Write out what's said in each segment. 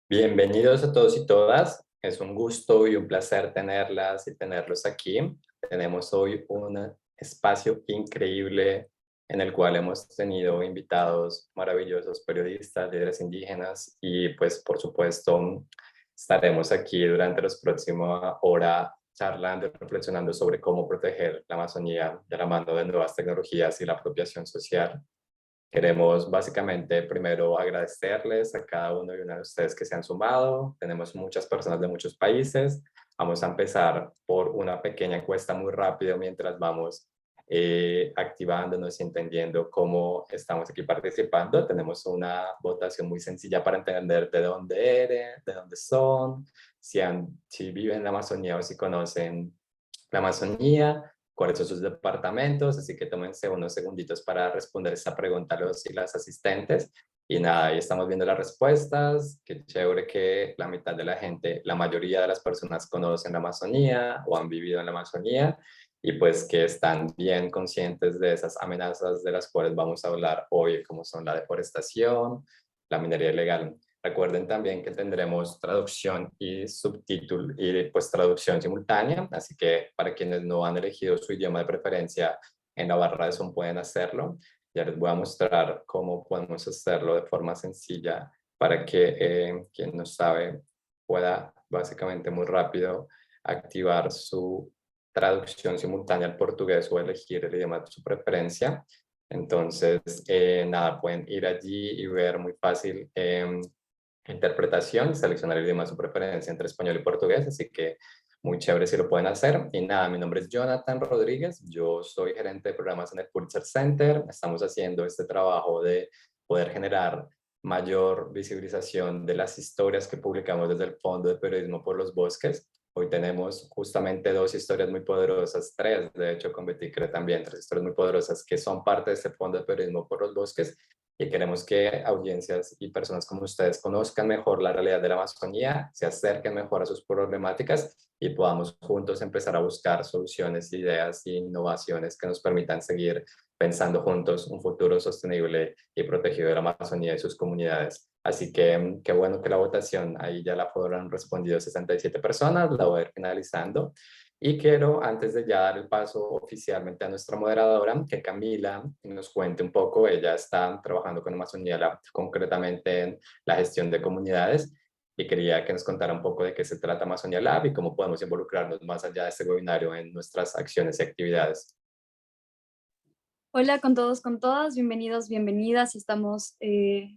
Bienvenidos a todos y todas. Es un gusto y un placer tenerlas y tenerlos aquí. Tenemos hoy un espacio increíble en el cual hemos tenido invitados maravillosos, periodistas, líderes indígenas y pues por supuesto estaremos aquí durante las próximas horas charlando y reflexionando sobre cómo proteger la Amazonía de la mano de nuevas tecnologías y la apropiación social. Queremos básicamente primero agradecerles a cada uno y una de ustedes que se han sumado. Tenemos muchas personas de muchos países. Vamos a empezar por una pequeña encuesta muy rápido mientras vamos activándonos y entendiendo cómo estamos aquí participando. Tenemos una votación muy sencilla para entender de dónde eres, de dónde son, si viven en la Amazonía o si conocen la Amazonía, cuáles son sus departamentos, así que tómense unos segunditos para responder esa pregunta a los y las asistentes. Y nada, ahí estamos viendo las respuestas. Qué chévere que la mitad de la gente, la mayoría de las personas conocen la Amazonía o han vivido en la Amazonía y pues que están bien conscientes de esas amenazas de las cuales vamos a hablar hoy, como son la deforestación, la minería ilegal. Recuerden también que tendremos traducción y subtítulo y pues traducción simultánea, así que para quienes no han elegido su idioma de preferencia en la barra de Zoom pueden hacerlo. Ya les voy a mostrar cómo podemos hacerlo de forma sencilla para que quien no sabe pueda básicamente muy rápido activar su traducción simultánea al portugués o elegir el idioma de su preferencia. Entonces, nada, pueden ir allí y ver muy fácil interpretación, seleccionar el idioma de su preferencia entre español y portugués, así que muy chévere si lo pueden hacer. Y nada, mi nombre es Jonathan Rodríguez, yo soy gerente de programas en el Pulitzer Center, estamos haciendo este trabajo de poder generar mayor visibilización de las historias que publicamos desde el Fondo de Periodismo por los Bosques. Hoy tenemos justamente dos historias muy poderosas, tres, de hecho, con Betty Cree también, tres historias muy poderosas que son parte de este Fondo de Periodismo por los Bosques y queremos que audiencias y personas como ustedes conozcan mejor la realidad de la Amazonía, se acerquen mejor a sus problemáticas y podamos juntos empezar a buscar soluciones, ideas e innovaciones que nos permitan seguir pensando juntos un futuro sostenible y protegido de la Amazonía y sus comunidades. Así que qué bueno que la votación, ahí ya la fueron respondido 67 personas, la voy a ir finalizando. Y quiero, antes de ya dar el paso oficialmente a nuestra moderadora, que Camila nos cuente un poco. Ella está trabajando con Amazonía Lab, concretamente en la gestión de comunidades, y quería que nos contara un poco de qué se trata Amazonía Lab y cómo podemos involucrarnos más allá de este webinario en nuestras acciones y actividades. Hola con todos, con todas, bienvenidos, bienvenidas. Estamos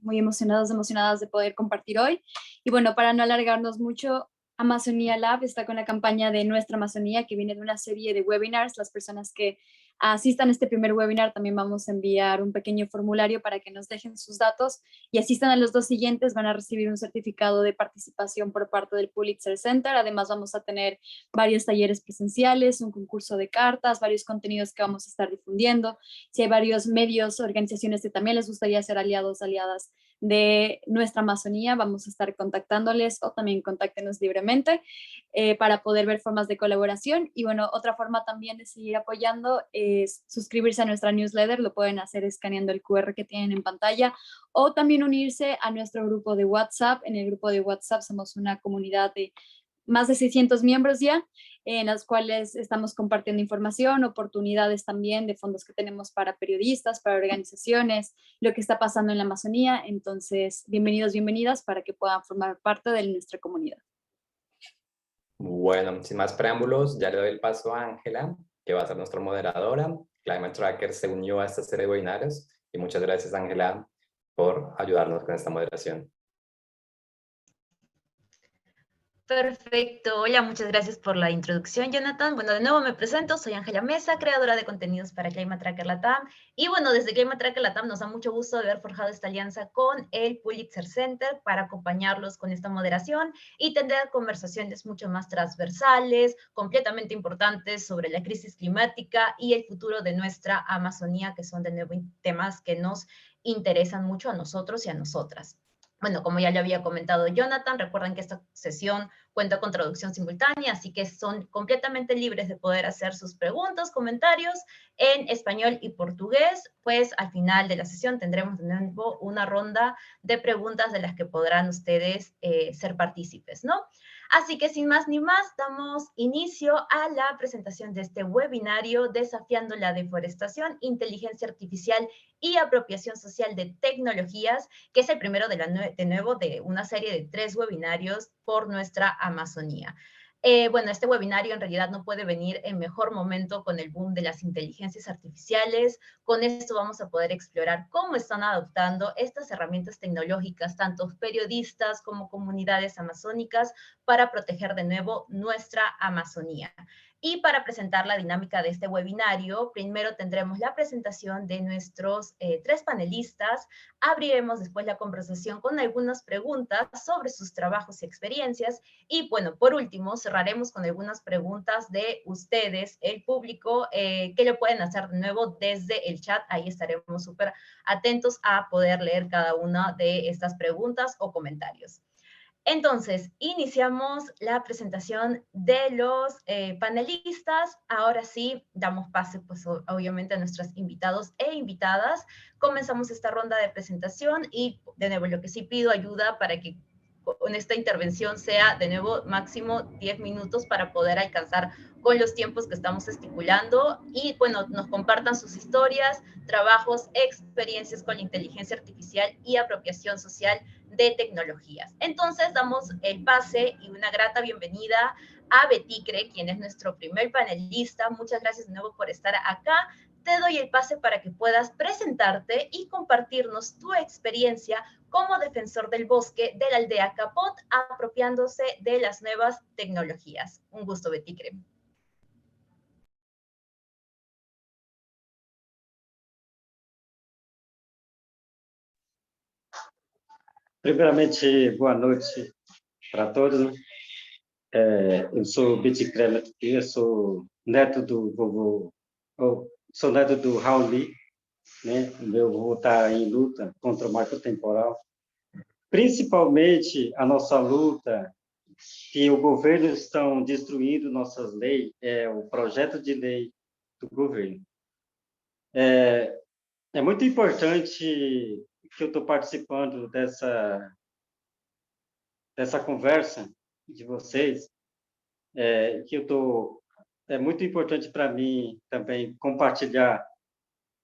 muy emocionados, emocionadas de poder compartir hoy. Y bueno, para no alargarnos mucho, Amazonía Lab está con la campaña de Nuestra Amazonía, que viene de una serie de webinars. Las personas que asistan a este primer webinar también vamos a enviar un pequeño formulario para que nos dejen sus datos y asistan a los dos siguientes. Van a recibir un certificado de participación por parte del Pulitzer Center. Además vamos a tener varios talleres presenciales, un concurso de cartas, varios contenidos que vamos a estar difundiendo. Si hay varios medios, organizaciones que también les gustaría ser aliados, aliadas de Nuestra Amazonía, vamos a estar contactándoles o también contáctenos libremente para poder ver formas de colaboración. Y bueno, otra forma también de seguir apoyando es suscribirse a nuestra newsletter, lo pueden hacer escaneando el QR que tienen en pantalla o también unirse a nuestro grupo de WhatsApp. En el grupo de WhatsApp somos una comunidad de más de 600 miembros ya, en las cuales estamos compartiendo información, oportunidades también de fondos que tenemos para periodistas, para organizaciones, lo que está pasando en la Amazonía. Entonces, bienvenidos, bienvenidas para que puedan formar parte de nuestra comunidad. Bueno, sin más preámbulos, ya le doy el paso a Ángela, que va a ser nuestra moderadora. Climate Tracker se unió a esta serie de webinarios y muchas gracias, Ángela, por ayudarnos con esta moderación. Perfecto. Hola, muchas gracias por la introducción, Jonathan. Bueno, de nuevo me presento, soy Ángela Mesa, creadora de contenidos para Climate Tracker Latam. Y bueno, desde Climate Tracker Latam nos da mucho gusto de haber forjado esta alianza con el Pulitzer Center para acompañarlos con esta moderación y tener conversaciones mucho más transversales, completamente importantes sobre la crisis climática y el futuro de nuestra Amazonía, que son de nuevo temas que nos interesan mucho a nosotros y a nosotras. Bueno, como ya le había comentado Jonathan, recuerden que esta sesión cuenta con traducción simultánea, así que son completamente libres de poder hacer sus preguntas, comentarios en español y portugués. Pues al final de la sesión tendremos de nuevo una ronda de preguntas de las que podrán ustedes ser partícipes, ¿no? Así que sin más ni más, damos inicio a la presentación de este webinario Desafiando la deforestación, inteligencia artificial y apropiación social de tecnologías, que es el primero de nuevo de una serie de 3 webinarios por nuestra Amazonía. Bueno, este webinario en realidad no puede venir en mejor momento con el boom de las inteligencias artificiales. Con esto vamos a poder explorar cómo están adoptando estas herramientas tecnológicas, tanto periodistas como comunidades amazónicas, para proteger de nuevo nuestra Amazonía. Y para presentar la dinámica de este webinario, primero tendremos la presentación de nuestros 3 panelistas, abriremos después la conversación con algunas preguntas sobre sus trabajos y experiencias, y bueno, por último, cerraremos con algunas preguntas de ustedes, el público, que lo pueden hacer de nuevo desde el chat. Ahí estaremos súper atentos a poder leer cada una de estas preguntas o comentarios. Entonces, iniciamos la presentación de los panelistas. Ahora sí, damos pase, pues, obviamente a nuestros invitados e invitadas. Comenzamos esta ronda de presentación y, de nuevo, lo que sí pido ayuda para que con esta intervención sea, de nuevo, máximo 10 minutos para poder alcanzar con los tiempos que estamos estipulando y, bueno, nos compartan sus historias, trabajos, experiencias con la inteligencia artificial y apropiación social de tecnologías. Entonces, damos el pase y una grata bienvenida a Beticre, quien es nuestro primer panelista. Muchas gracias de nuevo por estar acá. Te doy el pase para que puedas presentarte y compartirnos tu experiencia como defensor del bosque de la aldea Capot, apropiándose de las nuevas tecnologías. Un gusto, Beticre. Primeiramente, boa noite para todos. Eu sou Betty Kremer, eu sou neto do vovô, sou neto do Rauli, né? Meu vovô está em luta contra o marco temporal. Principalmente a nossa luta que o governo estão destruindo nossas leis, é o projeto de lei do governo. É muito importante que eu estou participando dessa conversa de vocês, que é muito importante para mim também compartilhar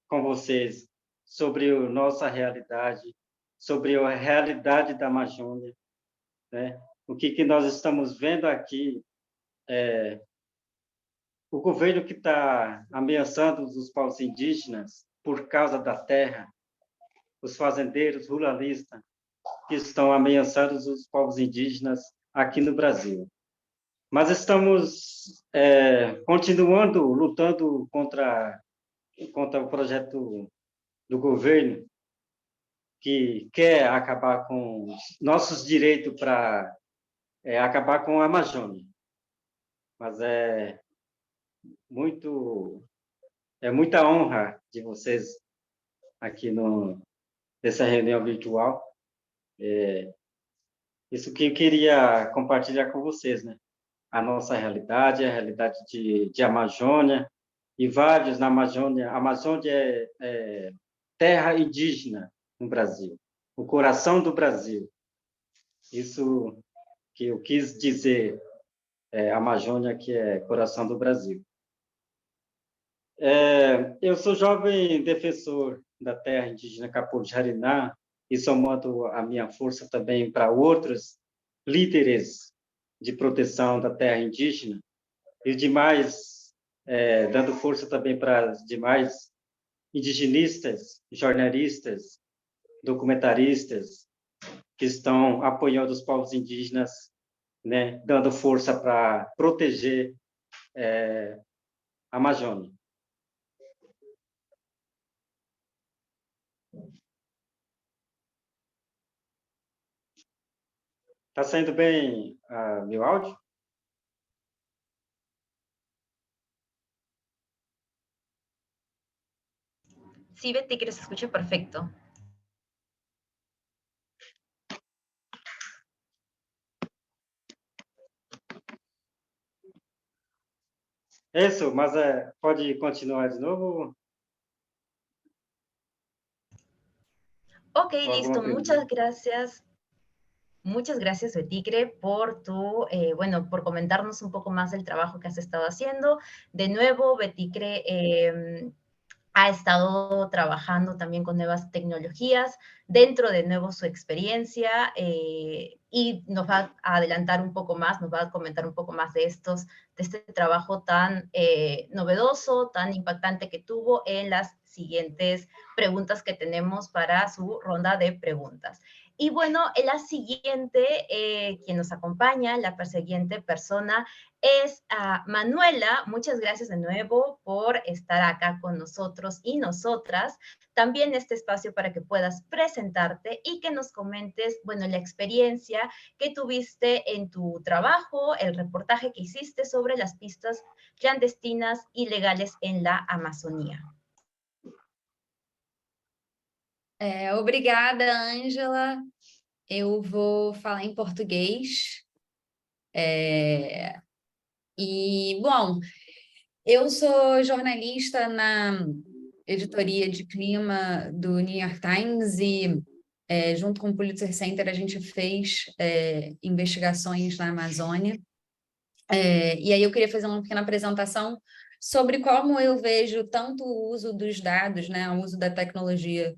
com vocês sobre a nossa realidade, sobre a realidade da Amazônia, né? O que nós estamos vendo aqui o governo que está ameaçando os povos indígenas por causa da terra, os fazendeiros ruralistas que estão ameaçando os povos indígenas aqui no Brasil. Mas estamos continuando lutando contra o projeto do governo que quer acabar com nossos direitos para acabar com a Amazônia. Mas é muita honra de vocês aqui nessa reunião virtual. Isso que eu queria compartilhar com vocês, né? A nossa realidade, a realidade de Amazônia, e vários na Amazônia. A Amazônia é terra indígena no Brasil, o coração do Brasil. Isso que eu quis dizer, Amazônia que é coração do Brasil. Eu sou jovem defensor da terra indígena Capô-Jariná e somando a minha força também para outros líderes de proteção da terra indígena e demais, dando força também para os demais indigenistas, jornalistas, documentaristas que estão apoiando os povos indígenas, né, dando força para proteger a Amazônia. Está saindo bem meu áudio? Sí, Betty, que se escucha perfecto. Isso, mas pode continuar de novo? Ok, ¿O alguna listo. pregunta? Muchas gracias. Muchas gracias, Beticre, por bueno, por comentarnos un poco más del trabajo que has estado haciendo. De nuevo, Beticre ha estado trabajando también con nuevas tecnologías, dentro de nuevo su experiencia, y nos va a adelantar un poco más, nos va a comentar un poco más de este trabajo tan novedoso, tan impactante que tuvo en las siguientes preguntas que tenemos para su ronda de preguntas. Y bueno, en la siguiente, quien nos acompaña, la siguiente persona es Manuela. Muchas gracias de nuevo por estar acá con nosotros y nosotras. También este espacio para que puedas presentarte y que nos comentes, bueno, la experiencia que tuviste en tu trabajo, el reportaje que hiciste sobre las pistas clandestinas ilegales en la Amazonía. Obrigada, Ângela. Eu vou falar em português. Bom, eu sou jornalista na editoria de clima do New York Times e, junto com o Pulitzer Center, a gente fez investigações na Amazônia. E aí eu queria fazer uma pequena apresentação sobre como eu vejo tanto o uso dos dados, né, o uso da tecnologia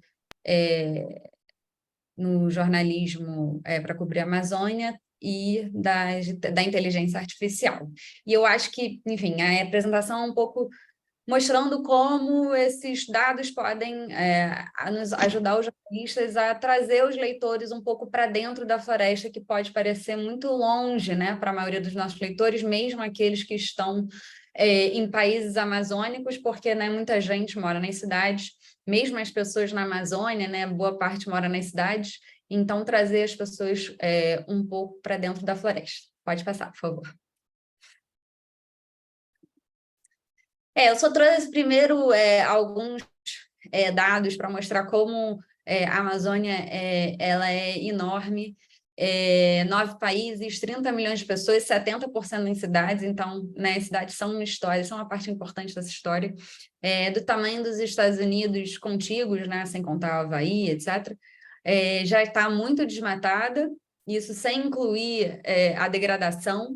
no jornalismo para cobrir a Amazônia e da inteligência artificial. E eu acho que, enfim, a apresentação é um pouco mostrando como esses dados podem nos ajudar os jornalistas a trazer os leitores um pouco para dentro da floresta, que pode parecer muito longe, né, para a maioria dos nossos leitores, mesmo aqueles que estão em países amazônicos, porque, né, muita gente mora nas cidades, mesmo as pessoas na Amazônia, né, boa parte mora nas cidades, então trazer as pessoas um pouco para dentro da floresta. Pode passar, por favor. Eu só trouxe primeiro alguns dados para mostrar como a Amazônia ela é enorme. 9 países, 30 milhões de pessoas, 70% em cidades, então, né, as cidades são uma história, são uma parte importante dessa história, do tamanho dos Estados Unidos contíguos, né, sem contar o Havaí, etc., já está muito desmatada, isso sem incluir a degradação,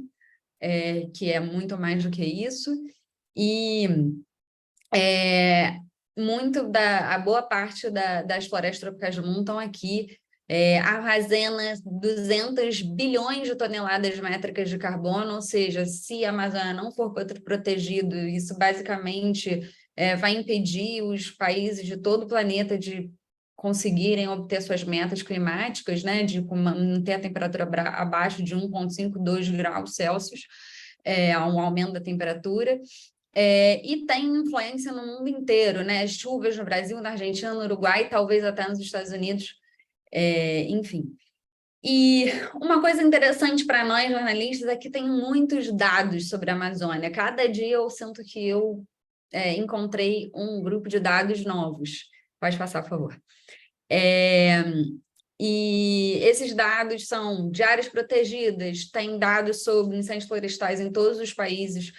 que é muito mais do que isso, e a boa parte das florestas tropicais do mundo estão aqui, armazena 200 bilhões de toneladas métricas de carbono, ou seja, se a Amazônia não for protegido, isso basicamente vai impedir os países de todo o planeta de conseguirem obter suas metas climáticas, né, de manter a temperatura abaixo de 1,5, 2 graus Celsius, um aumento da temperatura. E tem influência no mundo inteiro, né? As chuvas no Brasil, na Argentina, no Uruguai, talvez até nos Estados Unidos, enfim. E uma coisa interessante para nós, jornalistas, é que tem muitos dados sobre a Amazônia. Cada dia eu sinto que eu encontrei um grupo de dados novos. Pode passar, por favor. E esses dados são de áreas protegidas, tem dados sobre incêndios florestais em todos os países,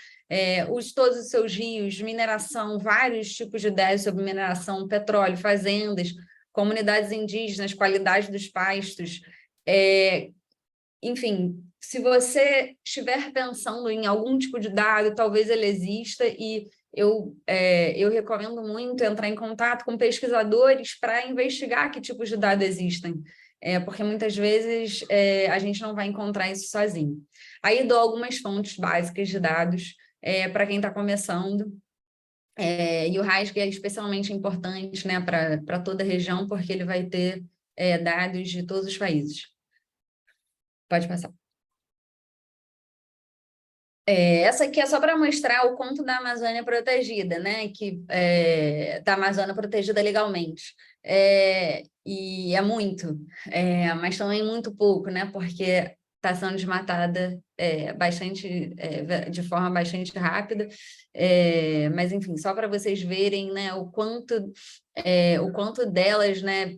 todos os seus rios, mineração, vários tipos de dados sobre mineração, petróleo, fazendas, comunidades indígenas, qualidade dos pastos. Enfim, se você estiver pensando em algum tipo de dado, talvez ele exista, e eu recomendo muito entrar em contato com pesquisadores para investigar que tipos de dados existem, porque muitas vezes a gente não vai encontrar isso sozinho. Aí dou algumas fontes básicas de dados para quem está começando, e o RASG é especialmente importante, né, para toda a região, porque ele vai ter dados de todos os países. Pode passar. Essa aqui é só para mostrar o quanto da Amazônia protegida, né? Da Amazônia protegida legalmente. E é muito, mas também muito pouco, né? Porque está sendo desmatada de forma bastante rápida. Mas, enfim, só para vocês verem, né, o quanto delas, né,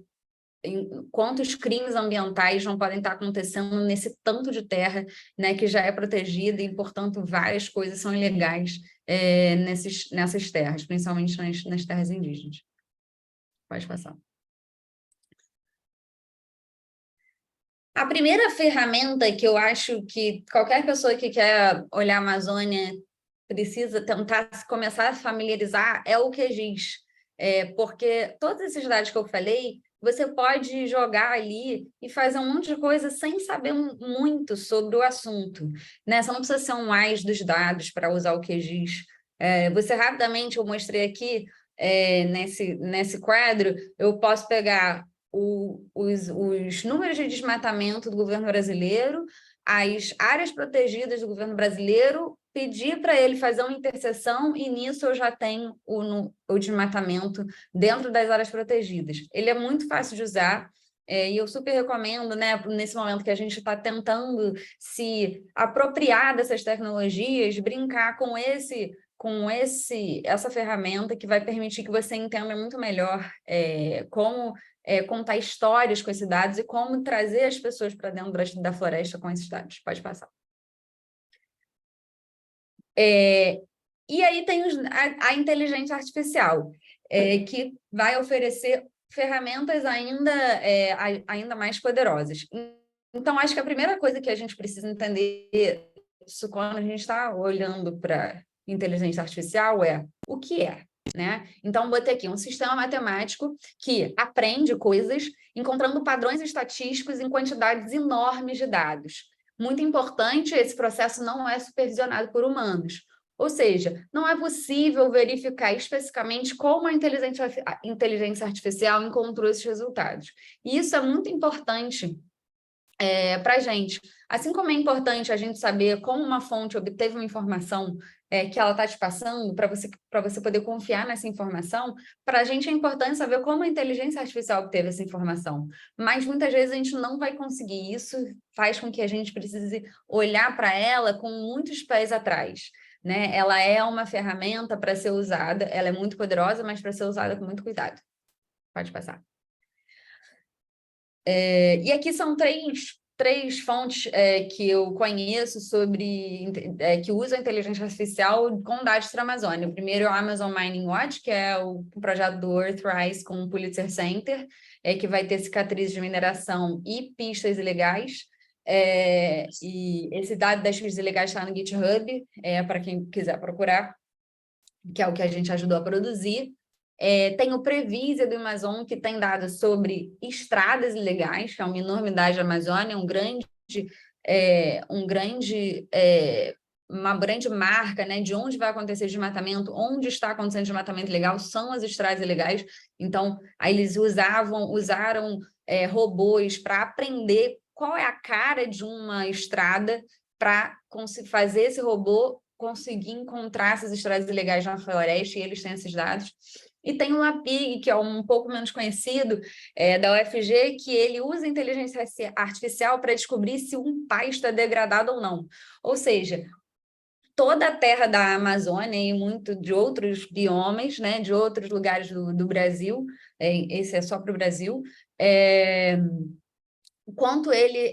quantos crimes ambientais não podem estar acontecendo nesse tanto de terra, né, que já é protegida e, portanto, várias coisas são ilegais nessas terras, principalmente nas terras indígenas. Pode passar. A primeira ferramenta que eu acho que qualquer pessoa que quer olhar a Amazônia precisa tentar começar a familiarizar é o QGIS, porque todos esses dados que eu falei, você pode jogar ali e fazer um monte de coisa sem saber muito sobre o assunto, né? Você não precisa ser um AIS dos dados para usar o QGIS. Você rapidamente, eu mostrei aqui, nesse quadro, eu posso pegar os números de desmatamento do governo brasileiro, as áreas protegidas do governo brasileiro, pedir para ele fazer uma interseção e nisso eu já tenho o desmatamento dentro das áreas protegidas. Ele é muito fácil de usar, e eu super recomendo, né, nesse momento que a gente está tentando se apropriar dessas tecnologias, brincar com essa ferramenta que vai permitir que você entenda muito melhor como contar histórias com esses dados e como trazer as pessoas para dentro da floresta com esses dados. Pode passar. E aí tem a inteligência artificial, que vai oferecer ferramentas ainda mais poderosas. Então, acho que a primeira coisa que a gente precisa entender isso quando a gente está olhando para inteligência artificial é o que é, né? Então, botei aqui um sistema matemático que aprende coisas encontrando padrões estatísticos em quantidades enormes de dados. Muito importante, esse processo não é supervisionado por humanos. Ou seja, não é possível verificar especificamente como a inteligência artificial encontrou esses resultados. E isso é muito importante para a gente. Assim como é importante a gente saber como uma fonte obteve uma informação que ela está te passando, para você poder confiar nessa informação, para a gente é importante saber como a inteligência artificial obteve essa informação. Mas muitas vezes a gente não vai conseguir. Isso faz com que a gente precise olhar para ela com muitos pés atrás, né? Ela é uma ferramenta para ser usada, ela é muito poderosa, mas para ser usada com muito cuidado. Pode passar. E aqui são três fontes que eu conheço que usam a inteligência artificial com dados da Amazônia. O primeiro é o Amazon Mining Watch, que é o projeto do Earthrise com o Pulitzer Center, que vai ter cicatrizes de mineração e pistas ilegais. E esse dado das pistas ilegais está no GitHub, para quem quiser procurar, que é o que a gente ajudou a produzir. Tem o Previsa do Amazon, que tem dados sobre estradas ilegais, que é uma enormidade da Amazônia, uma grande marca, né, de onde vai acontecer desmatamento, onde está acontecendo desmatamento ilegal, são as estradas ilegais. Então, aí eles usaram robôs para aprender qual é a cara de uma estrada para fazer esse robô conseguir encontrar essas estradas ilegais na floresta, e eles têm esses dados. E tem o LAPIG, que é um pouco menos conhecido, da UFG, que ele usa inteligência artificial para descobrir se um país está degradado ou não. Ou seja, toda a terra da Amazônia e muito de outros biomas, né, de outros lugares do Brasil, esse é só para o Brasil, quanto ele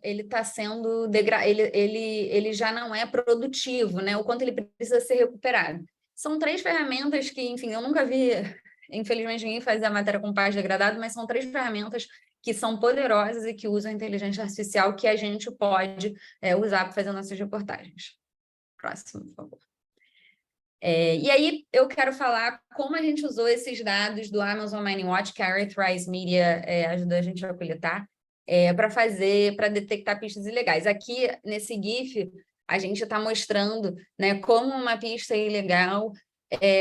está sendo ele já não é produtivo, né? O quanto ele precisa ser recuperado. São três ferramentas que, enfim, eu nunca vi, infelizmente, ninguém fazer a matéria com paz degradado, mas são três ferramentas que são poderosas e que usam a inteligência artificial que a gente pode usar para fazer nossas reportagens. Próximo, por favor. E aí eu quero falar como a gente usou esses dados do Amazon Mining Watch, que a Earthrise Media ajudou a gente a coletar, para detectar pistas ilegais. Aqui, nesse GIF, a gente está mostrando, né, como uma pista ilegal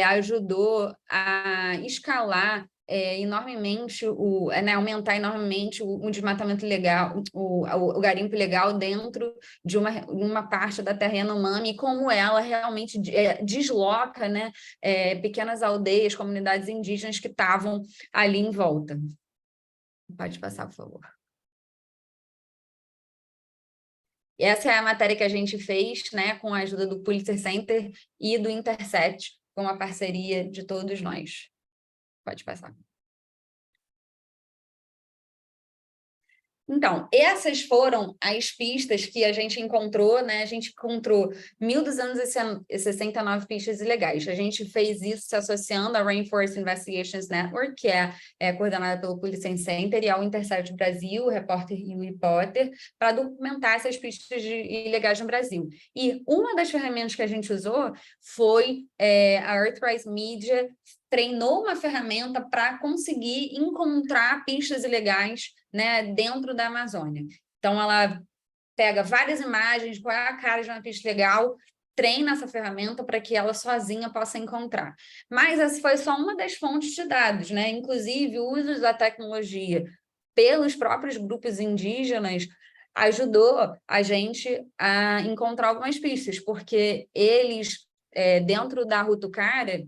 ajudou a escalar enormemente, aumentar enormemente o desmatamento ilegal, o garimpo ilegal dentro de uma parte da terra Yanomami, e como ela realmente desloca, né, pequenas aldeias, comunidades indígenas que estavam ali em volta. Pode passar, por favor. Essa é a matéria que a gente fez, né, com a ajuda do Pulitzer Center e do Intercept, com uma parceria de todos nós. Pode passar. Então, essas foram as pistas que a gente encontrou, né? A gente encontrou 1.269 pistas ilegais. A gente fez isso se associando à Rainforest Investigations Network, que é coordenada pelo Policen Center, e ao Intercept Brasil, o repórter Yuri Potter, para documentar essas pistas ilegais no Brasil. E uma das ferramentas que a gente usou foi a Earthrise Media treinou uma ferramenta para conseguir encontrar pistas ilegais, né, dentro da Amazônia. Então, ela pega várias imagens, qual é a cara de uma pista legal, treina essa ferramenta para que ela sozinha possa encontrar. Mas essa foi só uma das fontes de dados, né? Inclusive, o uso da tecnologia pelos próprios grupos indígenas ajudou a gente a encontrar algumas pistas, porque eles, dentro da Rutucara,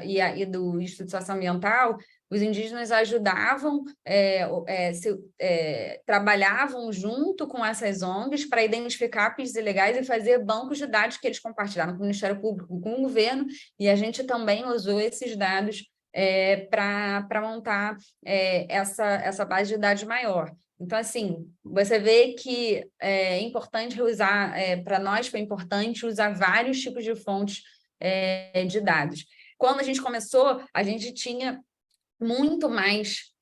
e do Instituto Socioambiental, os indígenas ajudavam, trabalhavam junto com essas ONGs para identificar pistas ilegais e fazer bancos de dados que eles compartilharam com o Ministério Público, com o governo, e a gente também usou esses dados para montar essa base de dados maior. Então, assim, você vê que é importante usar, para nós foi importante usar vários tipos de fontes de dados. Quando a gente começou, a gente tinha muito mais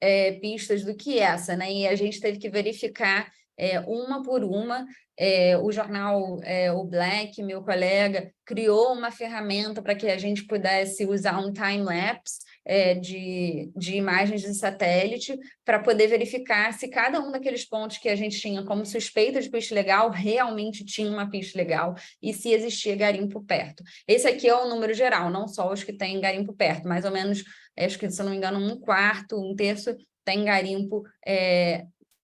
pistas do que essa, né? E a gente teve que verificar uma por uma. O jornal, o Black, meu colega, criou uma ferramenta para que a gente pudesse usar um time-lapse de imagens de satélite para poder verificar se cada um daqueles pontos que a gente tinha como suspeita de pista legal realmente tinha uma pista legal e se existia garimpo perto. Esse aqui é o número geral, não só os que têm garimpo perto, mais ou menos, acho que, se eu não me engano, 1/4, 1/3 tem garimpo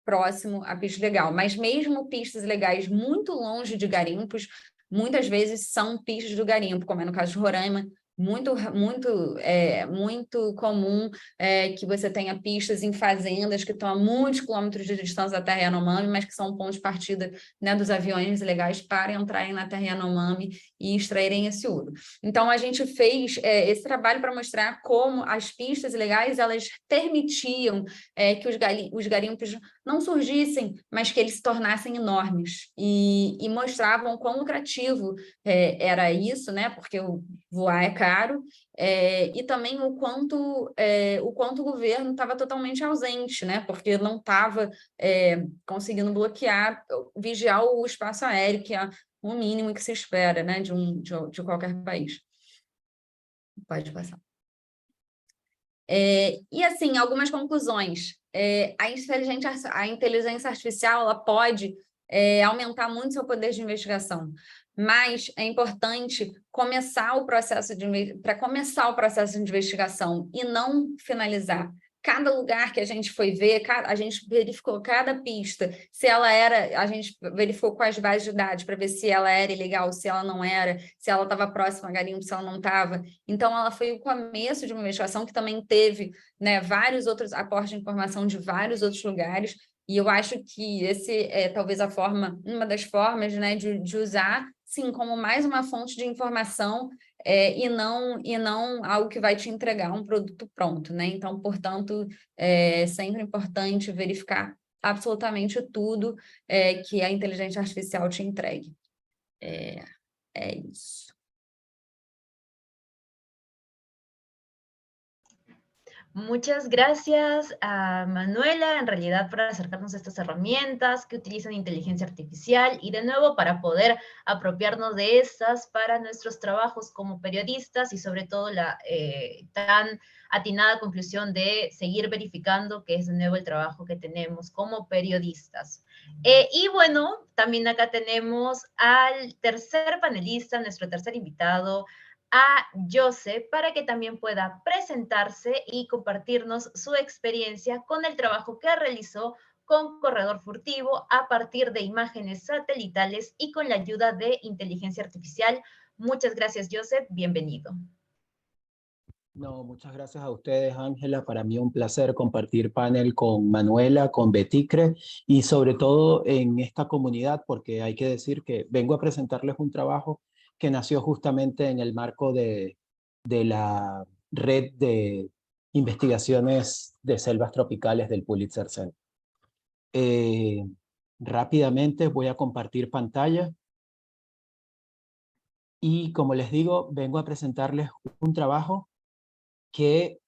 próximo à pista legal. Mas mesmo pistas legais muito longe de garimpos, muitas vezes são pistas do garimpo, como é no caso de Roraima, muito comum que você tenha pistas em fazendas que estão a muitos quilômetros de distância da terra Yanomami, mas que são pontos de partida, né, dos aviões ilegais para entrarem na terra Yanomami e extraírem esse ouro. Então, a gente fez esse trabalho para mostrar como as pistas ilegais elas permitiam que os garimpos não surgissem, mas que eles se tornassem enormes e mostravam quão lucrativo era isso, né? Porque voar é caro, e também o quanto o governo estava totalmente ausente, né? Porque não estava conseguindo vigiar o espaço aéreo, que é o mínimo que se espera, né? De qualquer país. Pode passar. E, assim, algumas conclusões. A inteligência artificial ela pode aumentar muito seu poder de investigação, mas é importante começar o processo de investigação e não finalizar. Cada lugar que a gente foi ver, a gente verificou cada pista, a gente verificou quais bases de dados para ver se ela era ilegal, se ela não era, se ela estava próxima a garimpo, se ela não estava. Então, ela foi o começo de uma investigação que também teve, né, vários outros aportes de informação de vários outros lugares, e eu acho que esse é talvez uma das formas, né, de usar, sim, como mais uma fonte de informação e não algo que vai te entregar um produto pronto, né? Então, portanto, é sempre importante verificar absolutamente tudo que a inteligência artificial te entregue. É isso. Muchas gracias a Manuela, en realidad, por acercarnos a estas herramientas que utilizan inteligencia artificial y, de nuevo, para poder apropiarnos de estas para nuestros trabajos como periodistas y, sobre todo, la tan atinada conclusión de seguir verificando, que es, de nuevo, el trabajo que tenemos como periodistas. Y, bueno, también acá tenemos al tercer panelista, nuestro tercer invitado, a Joseph, para que también pueda presentarse y compartirnos su experiencia con el trabajo que realizó con Corredor Furtivo a partir de imágenes satelitales y con la ayuda de inteligencia artificial. Muchas gracias, Joseph. Bienvenido. No, muchas gracias a ustedes, Ángela. Para mí un placer compartir panel con Manuela, con Beticre y sobre todo en esta comunidad, porque hay que decir que vengo a presentarles un trabajo que nació justamente en el marco de la red de investigaciones de selvas tropicales del Pulitzer Center. Rápidamente voy a compartir pantalla. Y como les digo, vengo a presentarles un trabajo que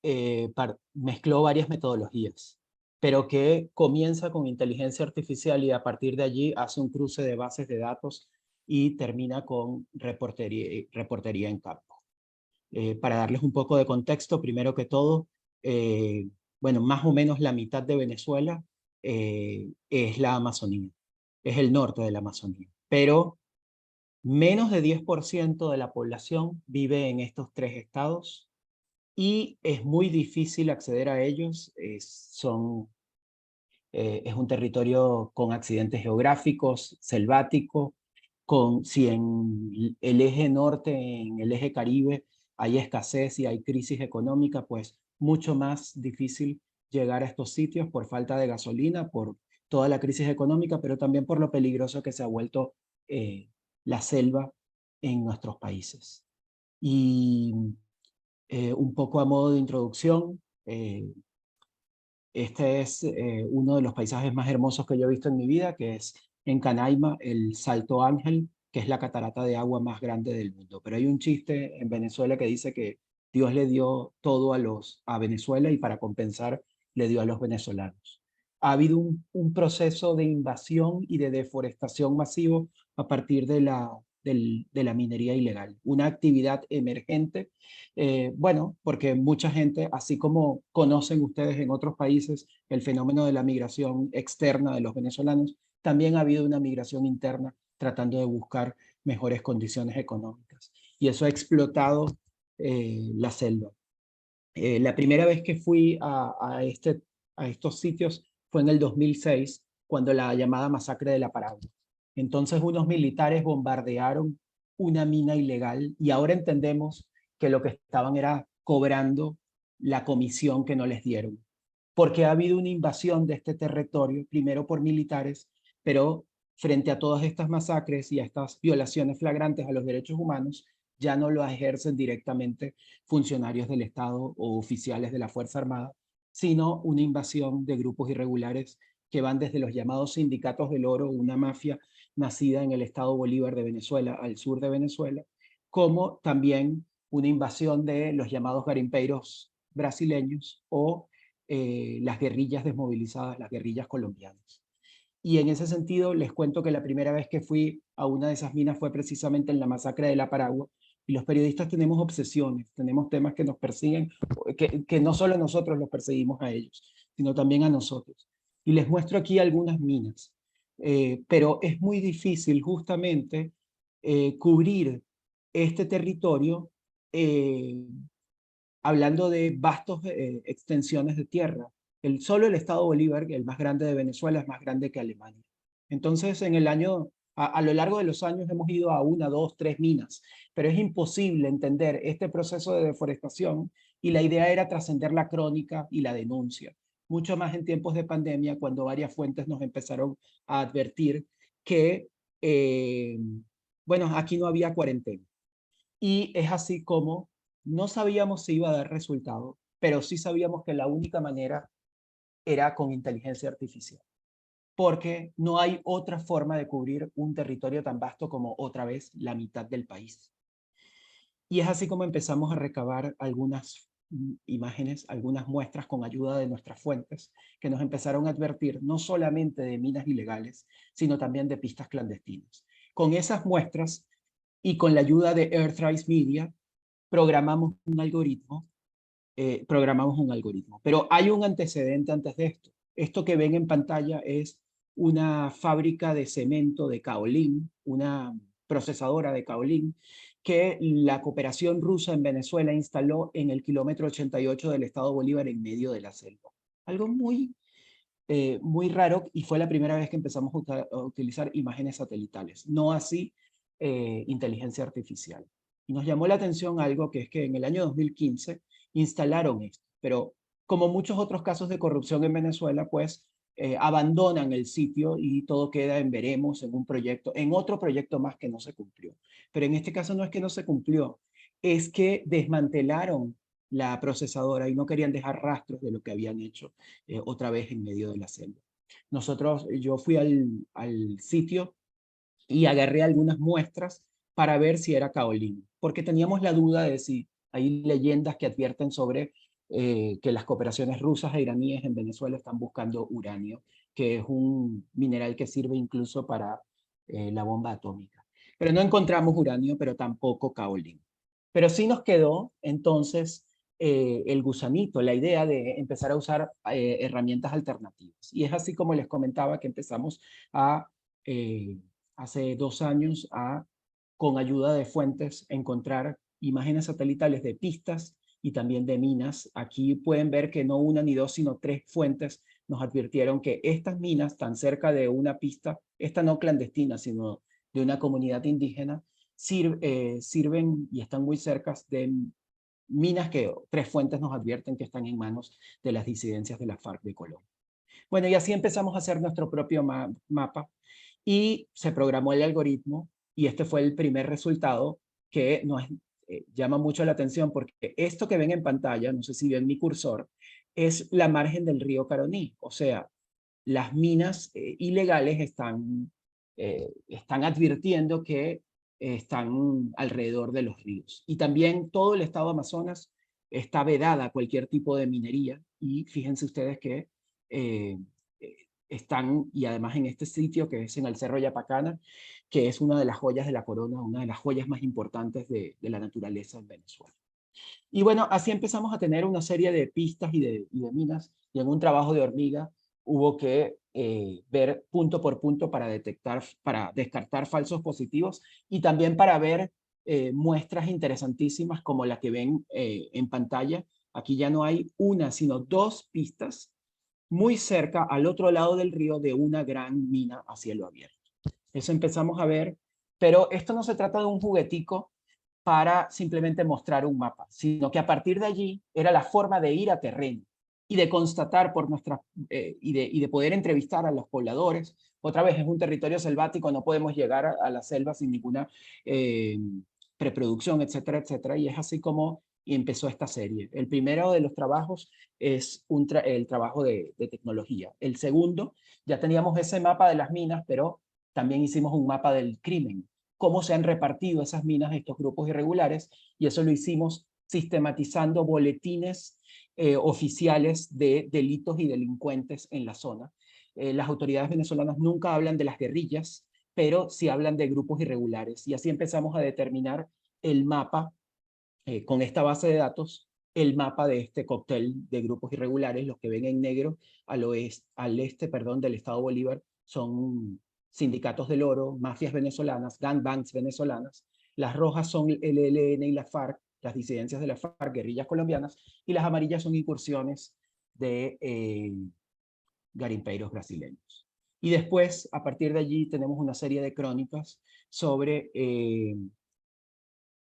mezcló varias metodologías, pero que comienza con inteligencia artificial y a partir de allí hace un cruce de bases de datos y termina con reportería en campo. Para darles un poco de contexto, primero que todo, bueno, más o menos la mitad de Venezuela es la Amazonía, es el norte de la Amazonía, pero menos de 10% de la población vive en estos 3 estados y es muy difícil acceder a ellos. Es un territorio con accidentes geográficos, selvático, si en el eje norte, en el eje Caribe, hay escasez y hay crisis económica, pues mucho más difícil llegar a estos sitios por falta de gasolina, por toda la crisis económica, pero también por lo peligroso que se ha vuelto la selva en nuestros países. Y un poco a modo de introducción, este es uno de los paisajes más hermosos que yo he visto en mi vida, que es en Canaima, el Salto Ángel, que es la catarata de agua más grande del mundo. Pero hay un chiste en Venezuela que dice que Dios le dio todo a Venezuela y para compensar le dio a los venezolanos. Ha habido un proceso de invasión y de deforestación masivo a partir de la minería ilegal, una actividad emergente. Bueno, porque mucha gente, así como conocen ustedes en otros países el fenómeno de la migración externa de los venezolanos, también ha habido una migración interna tratando de buscar mejores condiciones económicas. Y eso ha explotado la selva. La primera vez que fui a estos sitios fue en el 2006, cuando la llamada masacre de La Paragua. Entonces unos militares bombardearon una mina ilegal y ahora entendemos que lo que estaban era cobrando la comisión que no les dieron. Porque ha habido una invasión de este territorio, primero por militares, pero frente a todas estas masacres y a estas violaciones flagrantes a los derechos humanos, ya no lo ejercen directamente funcionarios del Estado o oficiales de la Fuerza Armada, sino una invasión de grupos irregulares que van desde los llamados sindicatos del oro, una mafia nacida en el estado Bolívar de Venezuela, al sur de Venezuela, como también una invasión de los llamados garimpeiros brasileños o las guerrillas desmovilizadas, las guerrillas colombianas. Y en ese sentido les cuento que la primera vez que fui a una de esas minas fue precisamente en la masacre de La Paragua, y los periodistas tenemos obsesiones, tenemos temas que nos persiguen, que no solo nosotros los perseguimos a ellos, sino también a nosotros. Y les muestro aquí algunas minas, pero es muy difícil justamente cubrir este territorio hablando de vastas extensiones de tierra. Solo el estado Bolívar, el más grande de Venezuela, es más grande que Alemania. Entonces, a lo largo de los años hemos ido a 1, 2, 3 minas, pero es imposible entender este proceso de deforestación y la idea era trascender la crónica y la denuncia. Mucho más en tiempos de pandemia, cuando varias fuentes nos empezaron a advertir que, bueno, aquí no había cuarentena. Y es así como no sabíamos si iba a dar resultado, pero sí sabíamos que la única manera era con inteligencia artificial, porque no hay otra forma de cubrir un territorio tan vasto como otra vez la mitad del país. Y es así como empezamos a recabar algunas imágenes, algunas muestras con ayuda de nuestras fuentes, que nos empezaron a advertir no solamente de minas ilegales, sino también de pistas clandestinas. Con esas muestras y con la ayuda de Earthrise Media, programamos un algoritmo, pero hay un antecedente antes de esto. Esto que ven en pantalla es una fábrica de cemento de kaolín, una procesadora de kaolín, que la cooperación rusa en Venezuela instaló en el kilómetro 88 del estado Bolívar en medio de la selva. Algo muy raro, y fue la primera vez que empezamos a utilizar imágenes satelitales, no así inteligencia artificial. Y nos llamó la atención algo, que es que en el año 2015 instalaron esto, pero como muchos otros casos de corrupción en Venezuela, pues abandonan el sitio y todo queda en veremos, en otro proyecto más que no se cumplió. Pero en este caso no es que no se cumplió, es que desmantelaron la procesadora y no querían dejar rastros de lo que habían hecho otra vez en medio de la selva. Yo fui al sitio y agarré algunas muestras para ver si era caolín, porque teníamos la duda de si hay leyendas que advierten sobre que las cooperaciones rusas e iraníes en Venezuela están buscando uranio, que es un mineral que sirve incluso para la bomba atómica. Pero no encontramos uranio, pero tampoco caolín. Pero sí nos quedó entonces el gusanito, la idea de empezar a usar herramientas alternativas. Y es así como les comentaba que empezamos a, hace 2 años, con ayuda de fuentes, encontrar imágenes satelitales de pistas y también de minas. Aquí pueden ver que no una ni dos, sino 3 fuentes nos advirtieron que estas minas tan cerca de una pista, esta no clandestina, sino de una comunidad indígena, sirven y están muy cerca de minas que 3 fuentes nos advierten que están en manos de las disidencias de la FARC de Colombia. Bueno, y así empezamos a hacer nuestro propio mapa y se programó el algoritmo y este fue el primer resultado que nos llama mucho la atención porque esto que ven en pantalla, no sé si ven mi cursor, es la margen del río Caroní, o sea, las minas ilegales están advirtiendo que están alrededor de los ríos. Y también todo el estado de Amazonas está vedada a cualquier tipo de minería y fíjense ustedes que están, y además en este sitio que es en el Cerro Yapacana, que es una de las joyas de la corona, una de las joyas más importantes de la naturaleza en Venezuela. Y bueno, así empezamos a tener una serie de pistas y de minas, y en un trabajo de hormiga hubo que ver punto por punto para descartar falsos positivos y también para ver muestras interesantísimas como la que ven en pantalla. Aquí ya no hay una, sino 2 pistas muy cerca al otro lado del río de una gran mina a cielo abierto. Eso empezamos a ver, pero esto no se trata de un juguetico para simplemente mostrar un mapa, sino que a partir de allí era la forma de ir a terreno y de constatar por y de poder entrevistar a los pobladores. Otra vez, es un territorio selvático, no podemos llegar a la selva sin ninguna preproducción, etcétera, etcétera, y es así como empezó esta serie. El primero de los trabajos es el trabajo de tecnología. El segundo, ya teníamos ese mapa de las minas, pero también hicimos un mapa del crimen, cómo se han repartido esas minas, estos grupos irregulares, y eso lo hicimos sistematizando boletines oficiales de delitos y delincuentes en la zona. Las autoridades venezolanas nunca hablan de las guerrillas, pero sí hablan de grupos irregulares, y así empezamos a determinar el mapa, con esta base de datos, el mapa de este cóctel de grupos irregulares. Los que ven en negro al este del Estado Bolívar son sindicatos del oro, mafias venezolanas, gangbangs venezolanas. Las rojas son el ELN y la FARC, las disidencias de la FARC, guerrillas colombianas, y las amarillas son incursiones de garimpeiros brasileños. Y después, a partir de allí, tenemos una serie de crónicas sobre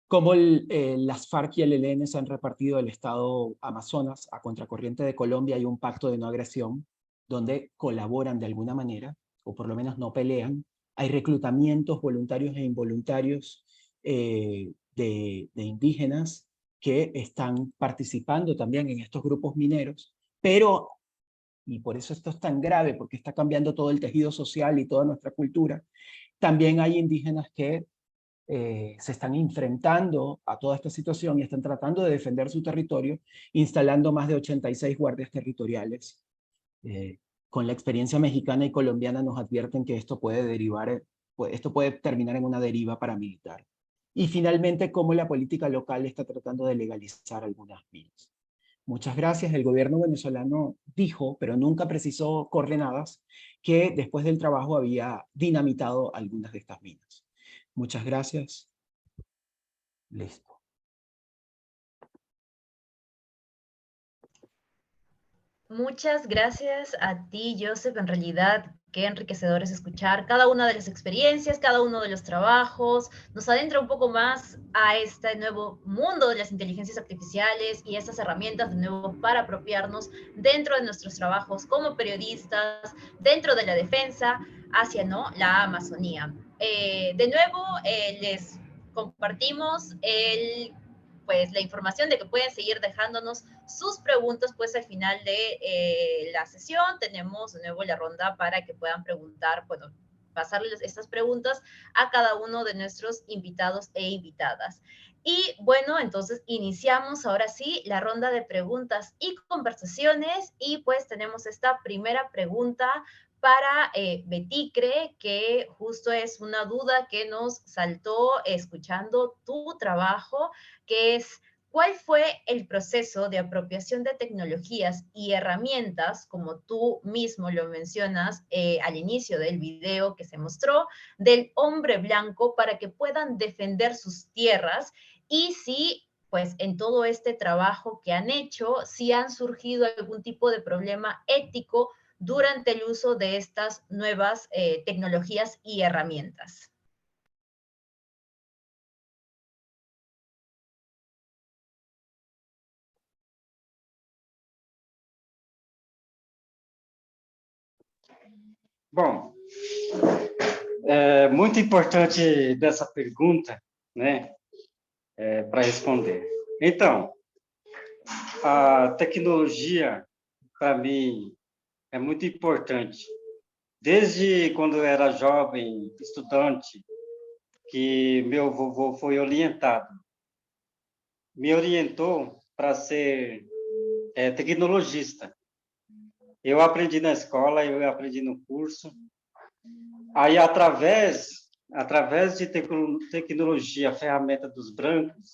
cómo las FARC y el ELN se han repartido el estado Amazonas. A contracorriente de Colombia hay un pacto de no agresión, donde colaboran de alguna manera, o por lo menos no pelean. Hay reclutamientos voluntarios e involuntarios de indígenas que están participando también en estos grupos mineros, pero, y por eso esto es tan grave, porque está cambiando todo el tejido social y toda nuestra cultura, también hay indígenas que se están enfrentando a toda esta situación y están tratando de defender su territorio, instalando más de 86 guardias territoriales. Con la experiencia mexicana y colombiana nos advierten que esto puede terminar en una deriva paramilitar. Y finalmente, cómo la política local está tratando de legalizar algunas minas. Muchas gracias. El gobierno venezolano dijo, pero nunca precisó coordenadas, que después del trabajo había dinamitado algunas de estas minas. Muchas gracias. Listo. Muchas gracias a ti, Joseph. En realidad, qué enriquecedor es escuchar cada una de las experiencias, cada uno de los trabajos. Nos adentra un poco más a este nuevo mundo de las inteligencias artificiales y estas herramientas de nuevo para apropiarnos dentro de nuestros trabajos como periodistas, dentro de la defensa hacia la Amazonía. De nuevo, les compartimos el pues la información de que pueden seguir dejándonos sus preguntas, pues al final de la sesión tenemos de nuevo la ronda para que puedan preguntar, bueno, pasarles estas preguntas a cada uno de nuestros invitados e invitadas. Y bueno, entonces iniciamos ahora sí la ronda de preguntas y conversaciones, y pues tenemos esta primera pregunta para Beticre, que justo es una duda que nos saltó escuchando tu trabajo, que es: ¿cuál fue el proceso de apropiación de tecnologías y herramientas, como tú mismo lo mencionas al inicio del video que se mostró, del hombre blanco para que puedan defender sus tierras? Y si, pues, en todo este trabajo que han hecho, si han surgido algún tipo de problema ético durante el uso de estas nuevas tecnologías y herramientas. Bom, é muito importante dessa pergunta, né, para responder. Então, a tecnologia, para mim, é muito importante. Desde quando eu era jovem, estudante, que meu vovô foi orientado. Me orientou para ser tecnologista. Eu aprendi na escola, eu aprendi no curso. Aí, através de tecnologia, ferramenta dos brancos,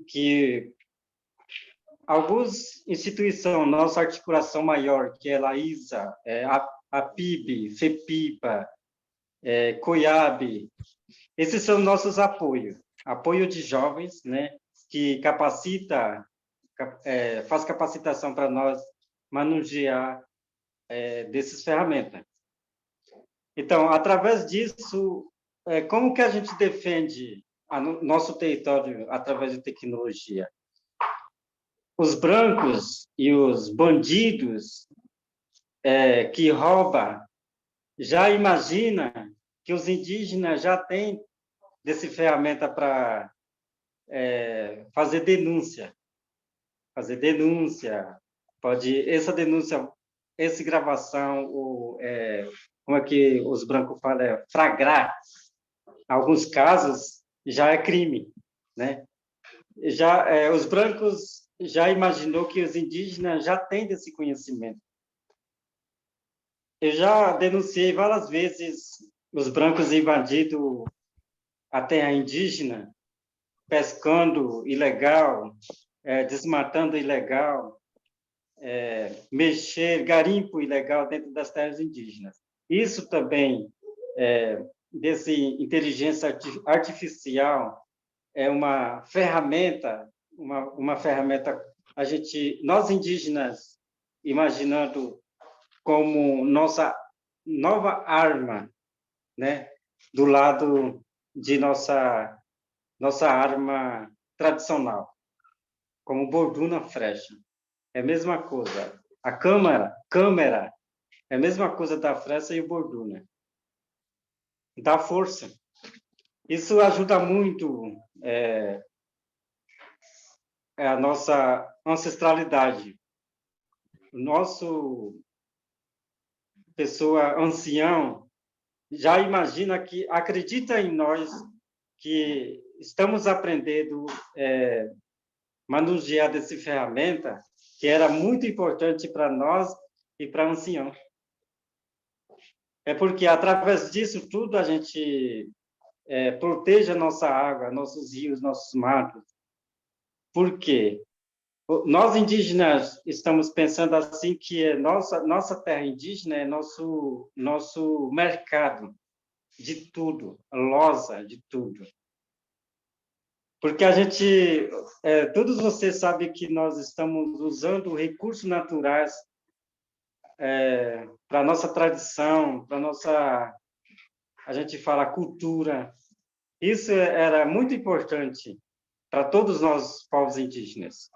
que algumas instituições, nossa articulação maior, que é a ISA, a PIB, FEPIPA, COIAB, esses são nossos apoios. Apoio de jovens, né, que capacita, faz capacitação para nós manusear dessas ferramentas. Então, através disso, como que a gente defende nosso território através de tecnologia? Os brancos e os bandidos que roubam já imagina que os indígenas já têm dessa ferramenta para fazer denúncia. Essa denúncia, essa gravação, como é que os brancos falam? Flagrar. Em alguns casos, já é crime, né? Os brancos já imaginou que os indígenas já têm desse conhecimento. Eu já denunciei várias vezes os brancos invadindo a terra indígena, pescando ilegal, desmatando ilegal, garimpo ilegal dentro das terras indígenas. Isso também, desse inteligência artificial, é uma ferramenta, nós indígenas, imaginando como nossa nova arma, né, do lado de nossa arma tradicional, como borduna flecha. É a mesma coisa. A câmera é a mesma coisa da flecha e o borduna. Dá força. Isso ajuda muito a nossa ancestralidade. Nosso pessoa ancião já imagina que acredita em nós, que estamos aprendendo manusear dessa ferramenta que era muito importante para nós e para o ancião. É porque através disso tudo a gente protege a nossa água, nossos rios, nossos matos. Por quê? Nós indígenas estamos pensando assim que nossa terra indígena é nosso mercado de tudo, loja de tudo. Porque a gente, todos vocês sabem que nós estamos usando recursos naturais para nossa tradição, para nossa, a gente fala, cultura. Isso era muito importante para todos nós, povos indígenas.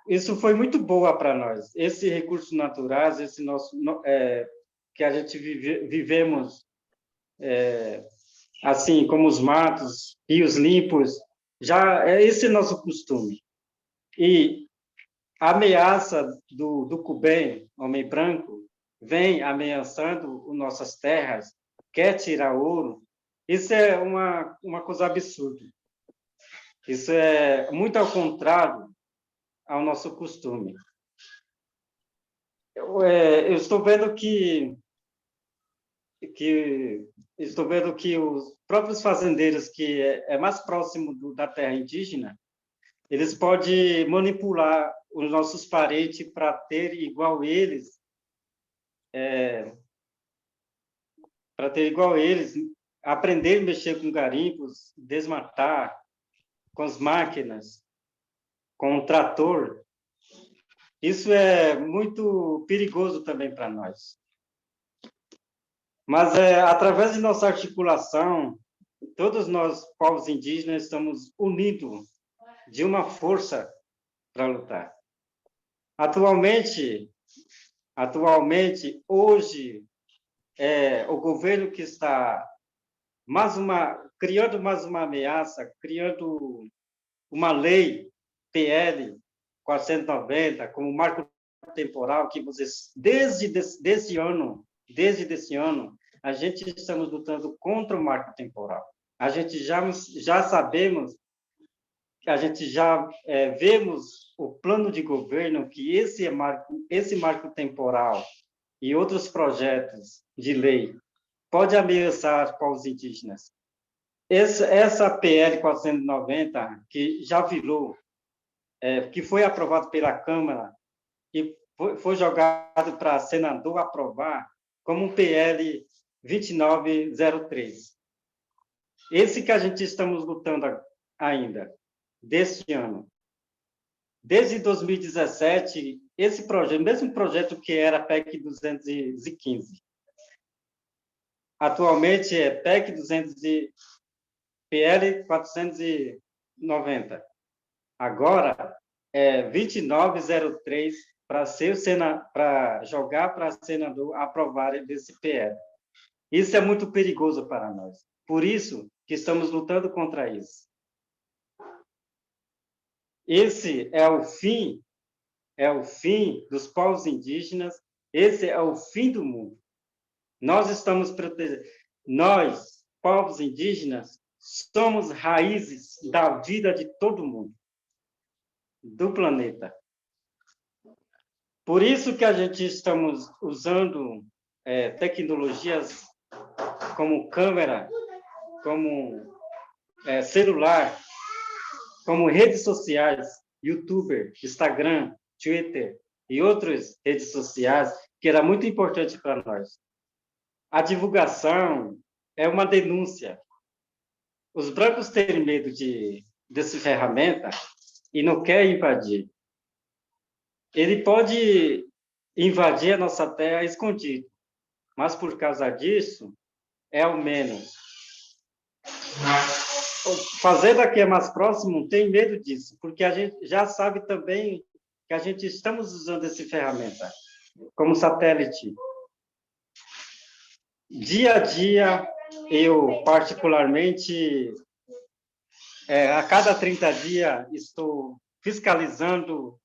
Isso foi muito boa para nós. Esse recurso naturais, esse nosso que a gente vivemos assim como os matos, rios limpos, já esse é nosso costume. E a ameaça do Cubem, homem branco, vem ameaçando as nossas terras, quer tirar ouro. Isso é uma coisa absurda. Isso é muito ao contrário ao nosso costume. Eu estou vendo que os próprios fazendeiros que é mais próximo da terra indígena, eles podem manipular os nossos parentes para ter igual eles, aprender a mexer com garimpos, desmatar, com as máquinas, com o trator. Isso é muito perigoso também para nós. Mas, através de nossa articulação, todos nós, povos indígenas, estamos unidos de uma força para lutar. Atualmente, hoje, o governo que está criando mais uma ameaça, criando uma lei, PL 490, como marco temporal, que vocês, desde esse ano, a gente estamos lutando contra o marco temporal. A gente já sabemos, a gente já vemos o plano de governo que esse marco temporal e outros projetos de lei pode ameaçar povos indígenas. Essa PL 490, que já virou, que foi aprovado pela Câmara e foi jogado para senador aprovar, como um PL 2903. Esse que a gente estamos lutando ainda, deste ano. Desde 2017, esse projeto, mesmo projeto que era PEC 215, atualmente é PEC PL 490. Agora é 2903 para jogar para senador aprovar desse PL. Isso é muito perigoso para nós. Por isso que estamos lutando contra isso. Esse é o fim dos povos indígenas, esse é o fim do mundo. Nós estamos protegendo, nós, povos indígenas, somos raízes da vida de todo mundo, do planeta. Por isso que a gente estamos usando tecnologias como câmera, como celular, como redes sociais, YouTube, Instagram, Twitter e outras redes sociais, que era muito importante para nós. A divulgação é uma denúncia. Os brancos têm medo dessa ferramenta e não querem invadir. Ele pode invadir a nossa terra escondido, mas por causa disso, é o menos. Fazer daqui é mais próximo tem medo disso, porque a gente já sabe também que a gente estamos usando essa ferramenta como satélite. Dia a dia, eu particularmente, a cada 30 dias, estou fiscalizando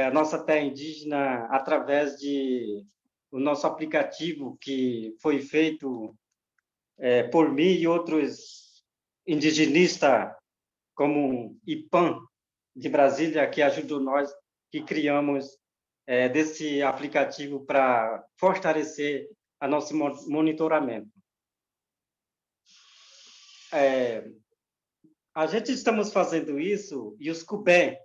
a nossa terra indígena através do nosso aplicativo que foi feito por mim e outros indigenistas, como IPAM, de Brasília, que ajudou nós, que criamos desse aplicativo para fortalecer a nosso monitoramento. A gente estamos fazendo isso e os Cubem,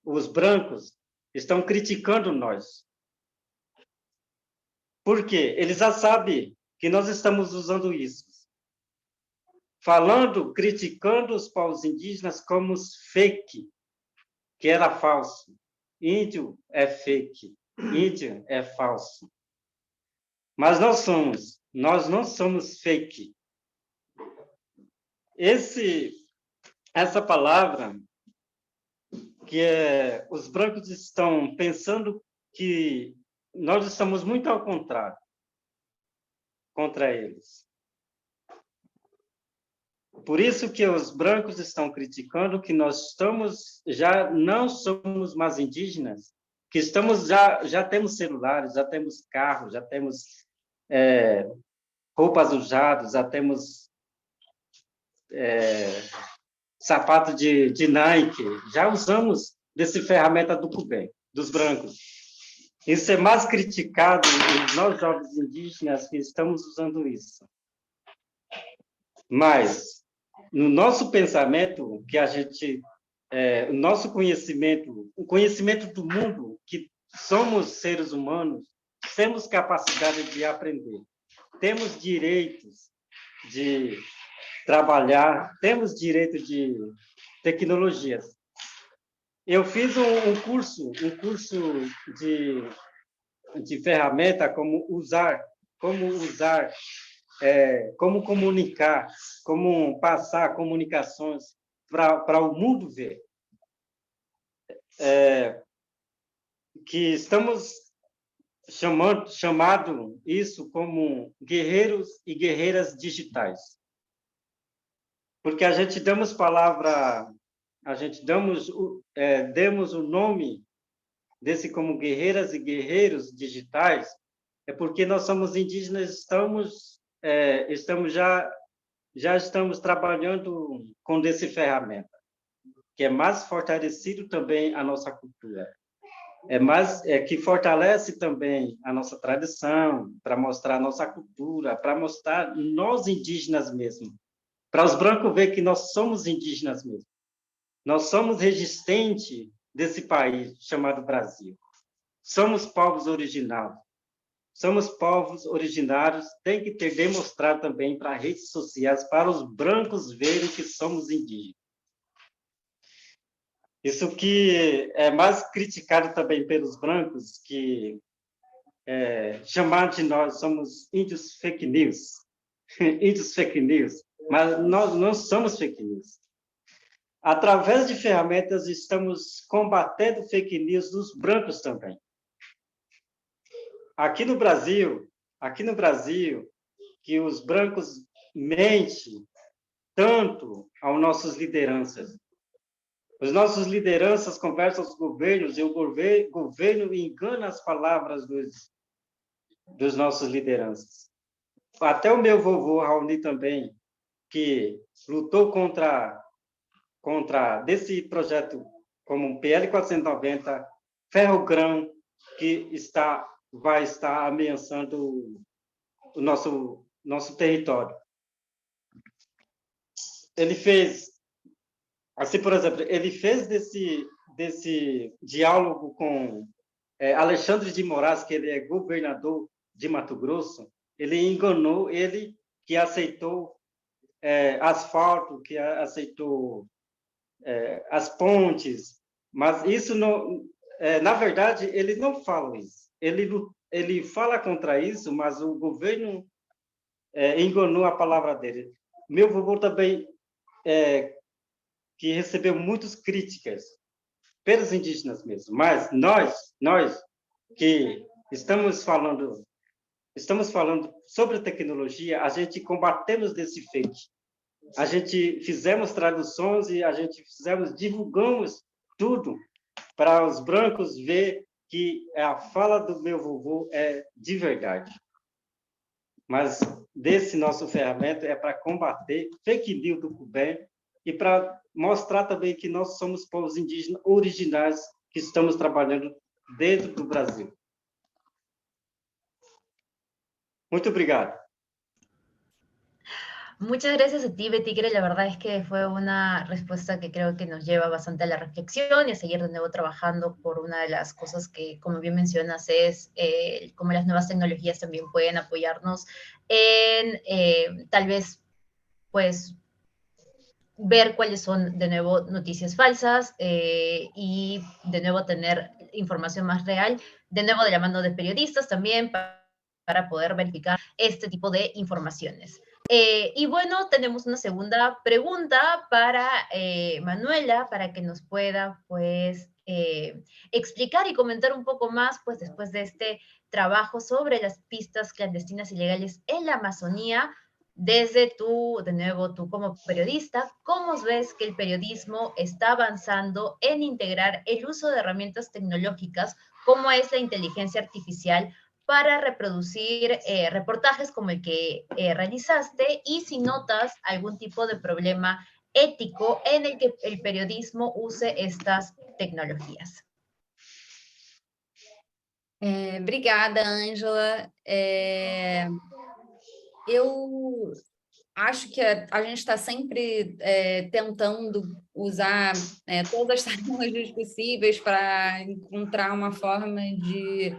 os brancos, estão criticando nós. Por quê? Eles já sabem que nós estamos usando isso. Criticando os povos indígenas como os fake, que era falso. Índio é fake, índio é falso. Mas nós não somos fake. Essa palavra que os brancos estão pensando que nós estamos muito ao contrário. contra eles. Por isso que os brancos estão criticando que nós já não somos mais indígenas, que já temos celulares, já temos carros, já temos roupas usadas, já temos sapato de Nike, já usamos dessa ferramenta do Cuben, dos brancos. Isso é mais criticado nós jovens indígenas que estamos usando isso. Mas no nosso pensamento, que a gente, o nosso conhecimento, o conhecimento do mundo, que somos seres humanos, temos capacidade de aprender, temos direitos de trabalhar, temos direito de tecnologias. Eu fiz um curso de ferramenta, como comunicar, como passar comunicações para o mundo ver. Que estamos chamando isso como guerreiros e guerreiras digitais. Porque a gente demos demos o nome desse como guerreiras e guerreiros digitais, é porque nós somos indígenas, já estamos trabalhando com essa ferramenta, que é mais fortalecido também a nossa cultura, que fortalece também a nossa tradição, para mostrar a nossa cultura, para mostrar nós indígenas mesmo, para os brancos ver que nós somos indígenas mesmo. Nós somos resistentes desse país chamado Brasil. Somos povos originários. Somos povos originários, tem que demonstrar também para redes sociais, para os brancos verem que somos indígenas. Isso que é mais criticado também pelos brancos, que chamar de nós somos índios fake news. Índios fake news. Mas nós não somos fake news. Através de ferramentas, estamos combatendo fake news dos brancos também. Aqui no Brasil, que os brancos mentem tanto aos nossos lideranças. Os nossos lideranças conversam com os governos e o governo engana as palavras dos nossos lideranças. Até o meu vovô, Raoni, também, que lutou contra desse projeto como um PL 490, Ferrogrão, que vai estar ameaçando o nosso território. Ele fez, assim, por exemplo, ele fez desse diálogo com Alexandre de Moraes, que ele é governador de Mato Grosso, ele enganou ele, que aceitou asfalto, que aceitou as pontes, mas isso não, na verdade, ele não fala isso. Ele fala contra isso, mas o governo enganou a palavra dele. Meu vovô também, que recebeu muitas críticas pelos indígenas mesmo, mas nós que estamos falando sobre tecnologia, a gente combatemos desse fake. A gente fizemos traduções e divulgamos tudo para os brancos ver que a fala do meu vovô é de verdade. Mas desse nosso ferramenta é para combater fake news do Cuben e para mostrar também que nós somos povos indígenas originais que estamos trabalhando dentro do Brasil. Muito obrigado. Muchas gracias a ti, Beticre. La verdad es que fue una respuesta que creo que nos lleva bastante a la reflexión y a seguir de nuevo trabajando por una de las cosas que, como bien mencionas, es cómo las nuevas tecnologías también pueden apoyarnos en tal vez, pues, ver cuáles son, de nuevo, noticias falsas y, de nuevo, tener información más real, de nuevo, de la mano de periodistas también, para poder verificar este tipo de informaciones. Y bueno, tenemos una segunda pregunta para Manuela, para que nos pueda, pues, explicar y comentar un poco más, pues después de este trabajo sobre las pistas clandestinas ilegales en la Amazonía, desde de nuevo, tú como periodista, ¿cómo ves que el periodismo está avanzando en integrar el uso de herramientas tecnológicas como es la inteligencia artificial para reproducir reportajes como el que realizaste, y si notas algún tipo de problema ético en el que el periodismo use estas tecnologias? Obrigada, Ângela. Eu acho que a gente está sempre tentando usar todas as tecnologias possíveis para encontrar uma forma de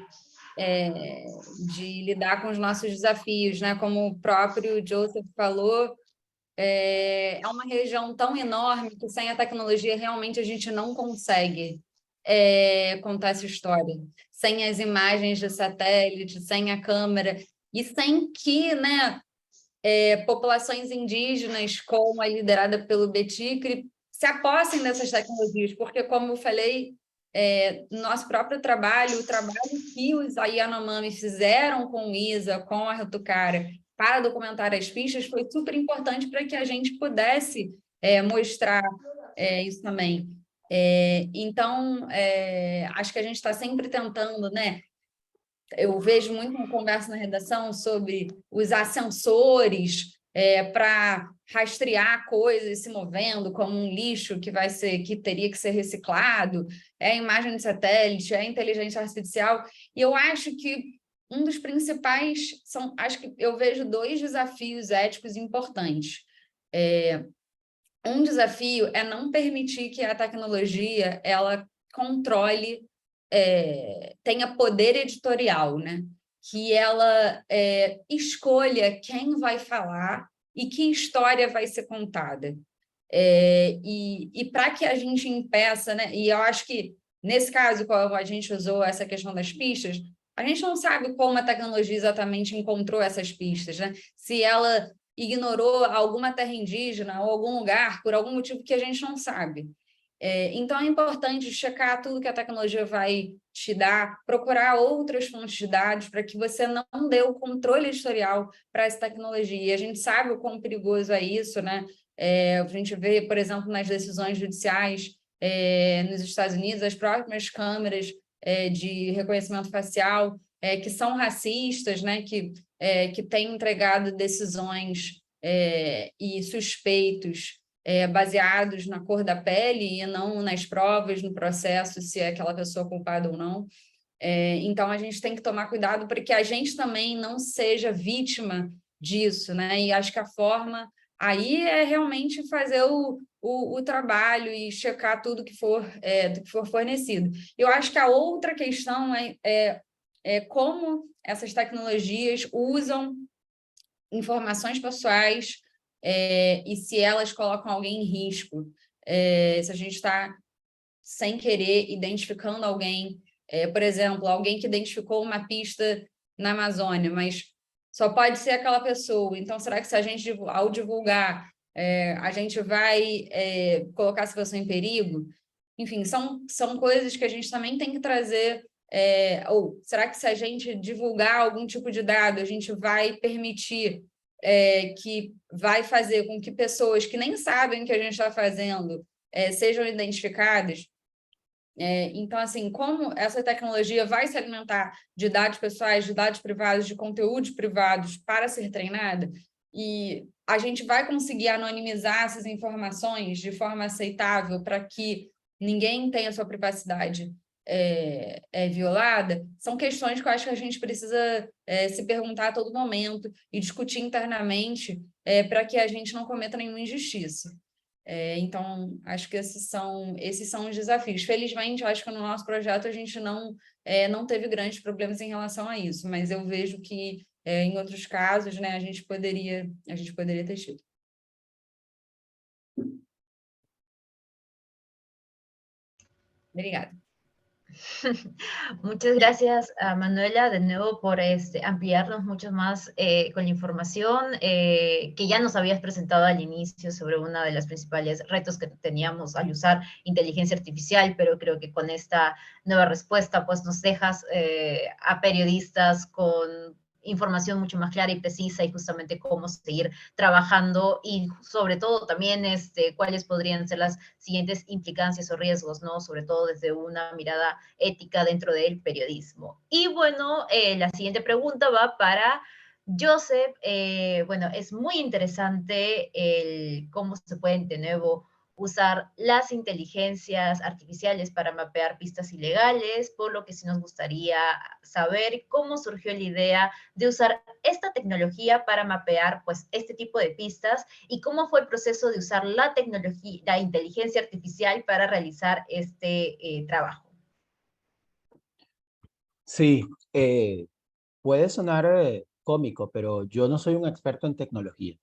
lidar com os nossos desafios, né? Como o próprio Joseph falou, é uma região tão enorme que sem a tecnologia realmente a gente não consegue contar essa história. Sem as imagens de satélite, sem a câmera, e sem que, né, populações indígenas, como a liderada pelo Beticre, se apossem dessas tecnologias, porque, como eu falei, nosso próprio trabalho, o trabalho que os Yanomami fizeram com o ISA, com a Ratucara, para documentar as pistas, foi super importante para que a gente pudesse mostrar isso também. Então, acho que a gente está sempre tentando, né? Eu vejo muito uma conversa na redação sobre usar sensores para rastrear coisas se movendo, como um lixo que teria que ser reciclado, a imagem de satélite, a inteligência artificial. E eu acho que um dos principais acho que eu vejo 2 desafios éticos importantes. Um desafio é não permitir que a tecnologia ela controle, tenha poder editorial, né? Que ela escolha quem vai falar e que história vai ser contada. E para que a gente impeça, né? E eu acho que, nesse caso, quando a gente usou essa questão das pistas, a gente não sabe como a tecnologia exatamente encontrou essas pistas, né? Se ela ignorou alguma terra indígena ou algum lugar por algum motivo que a gente não sabe. Então, é importante checar tudo que a tecnologia vai te dar, procurar outras fontes de dados para que você não dê o controle editorial para essa tecnologia. E a gente sabe o quão perigoso é isso, né? A gente vê, por exemplo, nas decisões judiciais nos Estados Unidos, as próprias câmeras de reconhecimento facial que são racistas, né? Que têm entregado decisões e suspeitos baseados na cor da pele e não nas provas, no processo, se é aquela pessoa culpada ou não. Então, a gente tem que tomar cuidado para que a gente também não seja vítima disso, né? E acho que a forma aí é realmente fazer o trabalho e checar tudo que for fornecido. Eu acho que a outra questão é como essas tecnologias usam informações pessoais e se elas colocam alguém em risco. Se a gente está, sem querer, identificando alguém, por exemplo, alguém que identificou uma pista na Amazônia, mas só pode ser aquela pessoa. Então, será que se a gente, ao divulgar, a gente vai colocar essa pessoa em perigo? Enfim, são coisas que a gente também tem que trazer. Ou será que se a gente divulgar algum tipo de dado, a gente vai permitir que vai fazer com que pessoas que nem sabem o que a gente está fazendo sejam identificadas? Então, assim, como essa tecnologia vai se alimentar de dados pessoais, de dados privados, de conteúdos privados para ser treinada, e a gente vai conseguir anonimizar essas informações de forma aceitável para que ninguém tenha sua privacidade violada, são questões que eu acho que a gente precisa se perguntar a todo momento e discutir internamente para que a gente não cometa nenhuma injustiça. Então, acho que esses são os desafios. Felizmente, eu acho que no nosso projeto a gente não teve grandes problemas em relação a isso, mas eu vejo que em outros casos, né, a gente poderia ter tido. Obrigada. Muchas gracias a Manuela de nuevo por ampliarnos mucho más con la información que ya nos habías presentado al inicio sobre uno de los principales retos que teníamos al usar inteligencia artificial, pero creo que con esta nueva respuesta pues nos dejas a periodistas con información mucho más clara y precisa y justamente cómo seguir trabajando y sobre todo también cuáles podrían ser las siguientes implicancias o riesgos, ¿no? Sobre todo desde una mirada ética dentro del periodismo. Y bueno, la siguiente pregunta va para Joseph. Bueno, es muy interesante el cómo se pueden de nuevo usar las inteligencias artificiales para mapear pistas ilegales, por lo que sí nos gustaría saber cómo surgió la idea de usar esta tecnología para mapear pues este tipo de pistas y cómo fue el proceso de usar la tecnología, la inteligencia artificial para realizar este trabajo. Sí, puede sonar cómico, pero yo no soy un experto en tecnología.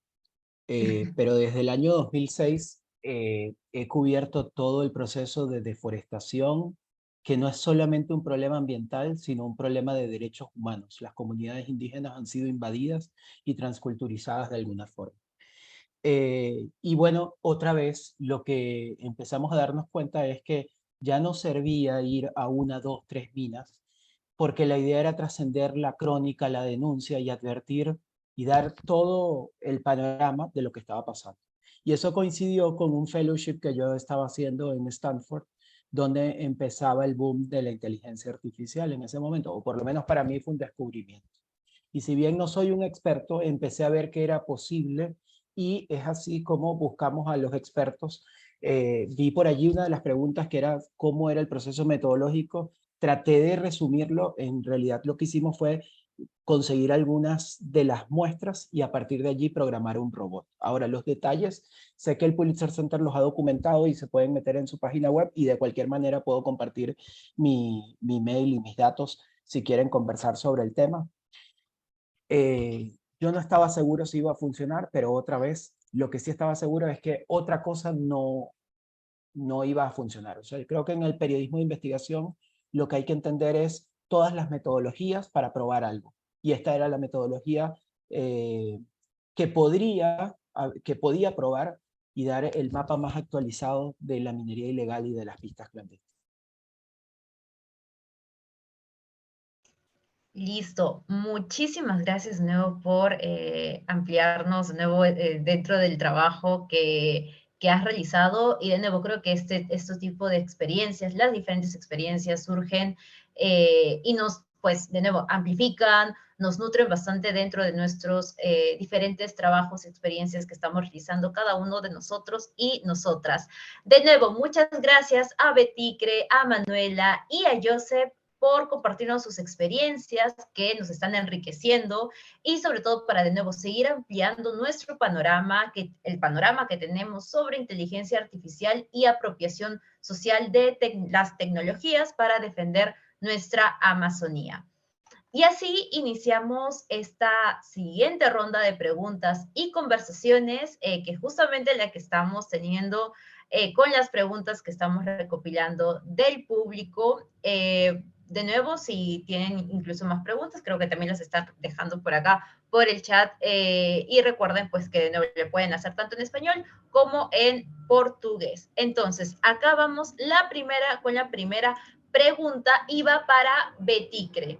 Pero desde el año 2006 he cubierto todo el proceso de deforestación, que no es solamente un problema ambiental, sino un problema de derechos humanos. Las comunidades indígenas han sido invadidas y transculturizadas de alguna forma. Y bueno, otra vez lo que empezamos a darnos cuenta es que ya no servía ir a una, dos, tres minas, porque la idea era trascender la crónica, la denuncia y advertir y dar todo el panorama de lo que estaba pasando. Y eso coincidió con un fellowship que yo estaba haciendo en Stanford, donde empezaba el boom de la inteligencia artificial en ese momento, o por lo menos para mí fue un descubrimiento. Y si bien no soy un experto, empecé a ver que era posible y es así como buscamos a los expertos. Vi por allí una de las preguntas que era cómo era el proceso metodológico. Traté de resumirlo, en realidad lo que hicimos fue conseguir algunas de las muestras y a partir de allí programar un robot. Ahora, los detalles, sé que el Pulitzer Center los ha documentado y se pueden meter en su página web y de cualquier manera puedo compartir mi mail y mis datos si quieren conversar sobre el tema. Yo no estaba seguro si iba a funcionar, pero otra vez, lo que sí estaba seguro es que otra cosa no iba a funcionar. O sea, yo creo que en el periodismo de investigación lo que hay que entender es todas las metodologías para probar algo. Y esta era la metodología que podía probar y dar el mapa más actualizado de la minería ilegal y de las pistas clandestinas. Listo, muchísimas gracias de nuevo por ampliarnos de nuevo dentro del trabajo que has realizado y de nuevo creo que este tipo de experiencias, las diferentes experiencias surgen y nos pues de nuevo amplifican, nos nutren bastante dentro de nuestros diferentes trabajos y experiencias que estamos realizando cada uno de nosotros y nosotras. De nuevo, muchas gracias a Beticre, a Manuela y a Joseph por compartirnos sus experiencias que nos están enriqueciendo y sobre todo para de nuevo seguir ampliando nuestro panorama, el panorama que tenemos sobre inteligencia artificial y apropiación social de las tecnologías para defender nuestra Amazonía. Y así iniciamos esta siguiente ronda de preguntas y conversaciones, que justamente la que estamos teniendo con las preguntas que estamos recopilando del público. De nuevo, si tienen incluso más preguntas, creo que también las están dejando por acá, por el chat. Y recuerden pues que de nuevo le pueden hacer tanto en español como en portugués. Entonces, acá vamos con la primera pregunta y va para Beticre.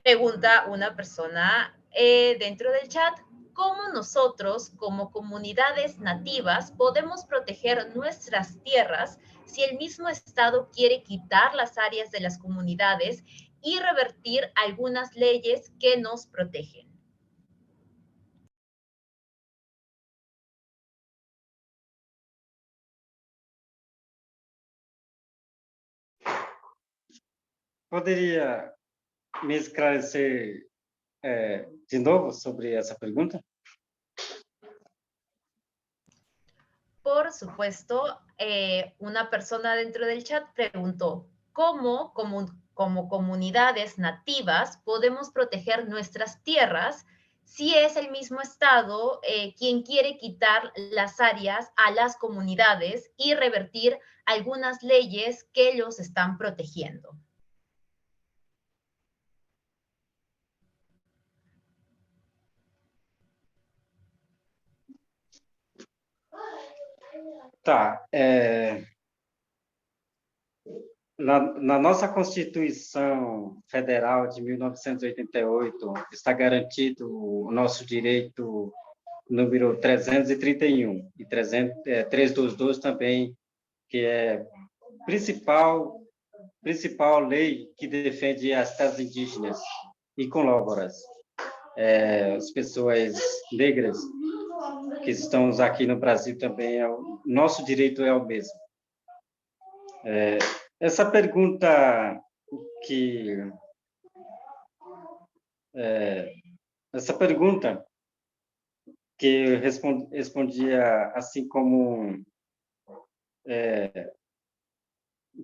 Pregunta una persona dentro del chat, ¿cómo nosotros como comunidades nativas podemos proteger nuestras tierras si el mismo Estado quiere quitar las áreas de las comunidades y revertir algunas leyes que nos protegen? Poderia me esclarecer de novo sobre essa pergunta? Por supuesto, una persona dentro del chat preguntó, ¿cómo como comunidades nativas podemos proteger nuestras tierras si es el mismo Estado quien quiere quitar las áreas a las comunidades y revertir algunas leyes que los están protegiendo. Tá. Na nossa Constituição Federal de 1988, está garantido o nosso direito número 331 e 322 também, que é principal lei que defende as terras indígenas e quilombolas, as pessoas negras que estamos aqui no Brasil também, nosso direito é o mesmo. Essa pergunta que eu respondia assim como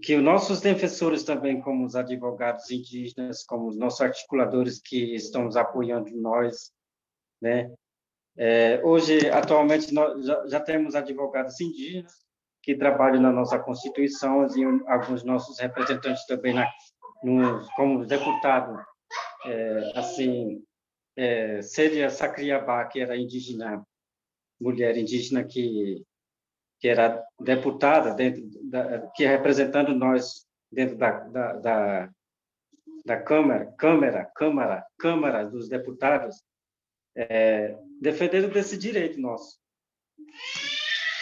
que os nossos defensores também, como os advogados indígenas, como os nossos articuladores que estão nos apoiando nós, né? Hoje, atualmente, nós já temos advogados indígenas que trabalham na nossa Constituição e alguns nossos representantes também como deputado, assim, Célia Sacriabá, que era indígena, mulher indígena que era deputada que representando nós dentro da Câmara dos Deputados, defendendo desse direito nosso.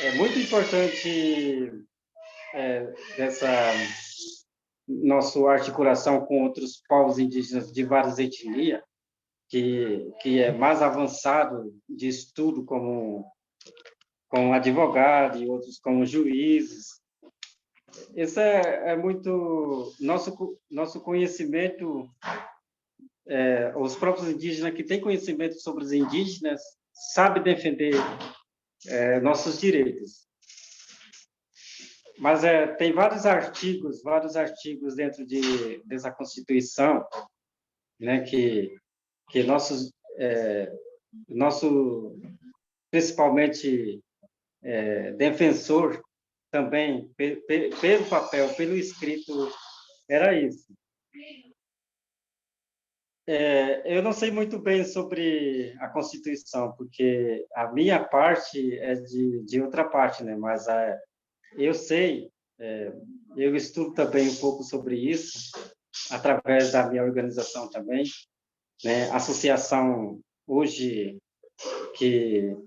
É muito importante nossa articulação com outros povos indígenas de várias etnias, que é mais avançado de estudo como advogado e outros como juízes. Esse é muito nosso conhecimento. Os próprios indígenas que têm conhecimento sobre os indígenas sabem defender nossos direitos. Mas tem vários artigos dentro dessa Constituição, né, que nosso principalmente defensor também, pelo papel, pelo escrito, era isso. Eu não sei muito bem sobre a Constituição, porque a minha parte é de outra parte, né? Mas eu sei, eu estudo também um pouco sobre isso, através da minha organização também, né? Associação hoje que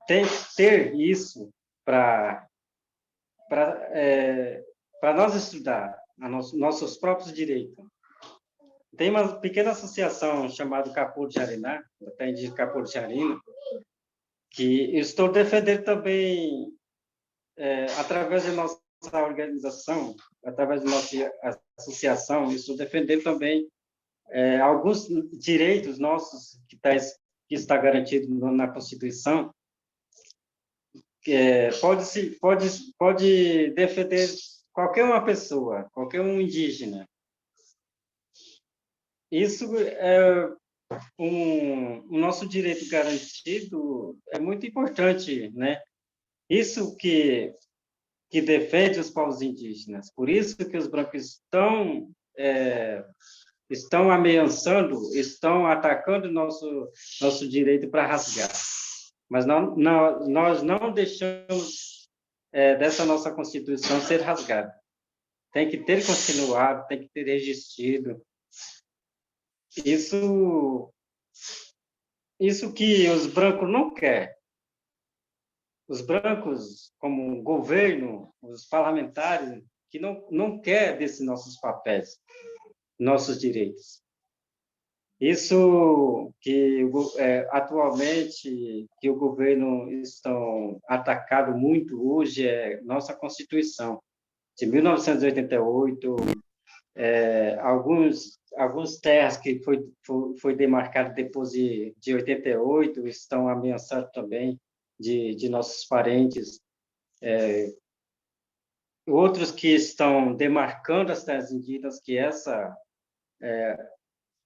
tem que ter isso para nós estudar nossos próprios direitos. Tem uma pequena associação chamada Capô de Jariná, até indígena Capô de Jarina, que eu estou defendendo também, através da nossa organização, através da nossa associação, estou defendendo também alguns direitos nossos que está garantido na Constituição, que pode defender qualquer uma pessoa, qualquer um indígena. Isso o nosso direito garantido é muito importante, né? Isso que defende os povos indígenas. Por isso que os brancos estão ameaçando, estão atacando nosso direito para rasgar. Mas nós não deixamos dessa nossa Constituição ser rasgada. Tem que ter continuado, tem que ter resistido. Isso que os brancos não querem. Os brancos, como o governo, os parlamentares, que não querem desses nossos papéis, nossos direitos. Isso que atualmente que o governo estão atacando muito hoje é nossa Constituição de 1988, alguns terras que foi demarcado depois de 88 estão ameaçados também de nossos parentes, outros que estão demarcando as terras indígenas, que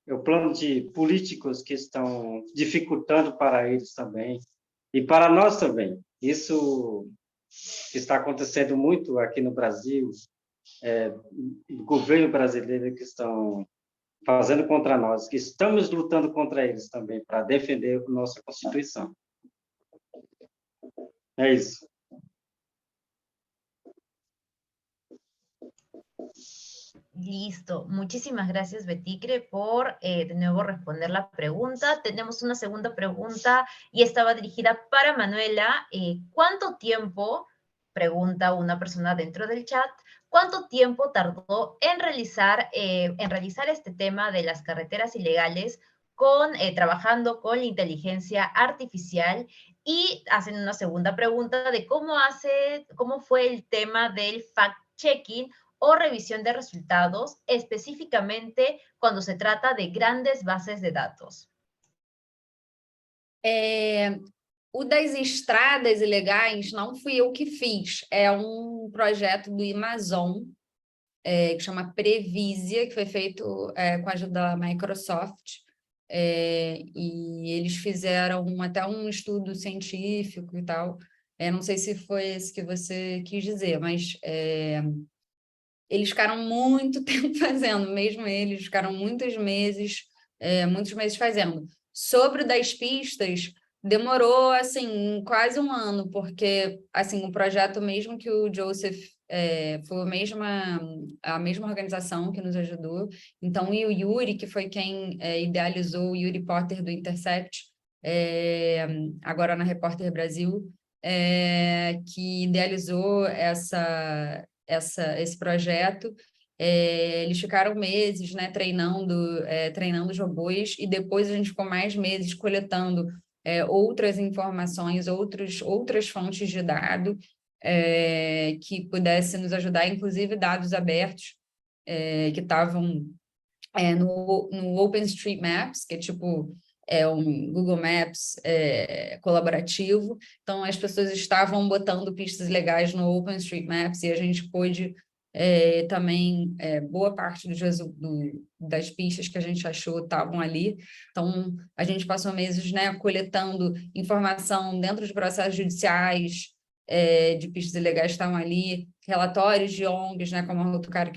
o plano de políticos que estão dificultando para eles também, e para nós também. Isso que está acontecendo muito aqui no Brasil, o governo brasileiro que estão fazendo contra nós, que estamos lutando contra eles também, para defender a nossa Constituição. É isso. Listo. Muchísimas gracias, Beticre, por de nuevo responder la pregunta. Tenemos una segunda pregunta y esta va dirigida para Manuela. ¿Cuánto tiempo, pregunta una persona dentro del chat, cuánto tiempo tardó en realizar este tema de las carreteras ilegales trabajando con la inteligencia artificial? Y hacen una segunda pregunta de cómo fue el tema del fact-checking o revisión de resultados, especificamente cuando se trata de grandes bases de datos. O das estradas ilegais não fui eu que fiz, é um projeto do Amazon, que chama Previsia, que foi feito com a ajuda da Microsoft, e eles fizeram até um estudo científico e tal. Não sei se foi esse que você quis dizer, mas eles ficaram muito tempo fazendo, mesmo eles ficaram muitos meses fazendo. Sobre o das pistas, demorou, assim, quase um ano, porque, assim, o projeto mesmo que o Joseph, foi a mesma organização que nos ajudou. Então, e o Yuri, que foi quem idealizou, o Yuri Potter do Intercept, agora na Repórter Brasil, que idealizou esse projeto. Eles ficaram meses, né, treinando os robôs, e depois a gente ficou mais meses coletando outras informações, outras fontes de dado que pudessem nos ajudar, inclusive dados abertos que estavam no OpenStreetMaps, que é tipo um Google Maps colaborativo. Então, as pessoas estavam botando pistas legais no OpenStreetMaps e a gente pôde também, boa parte das pistas que a gente achou estavam ali. Então, a gente passou meses, né, coletando informação dentro de processos judiciais, de pistas ilegais estavam ali, relatórios de ONGs, né, como a Rotucar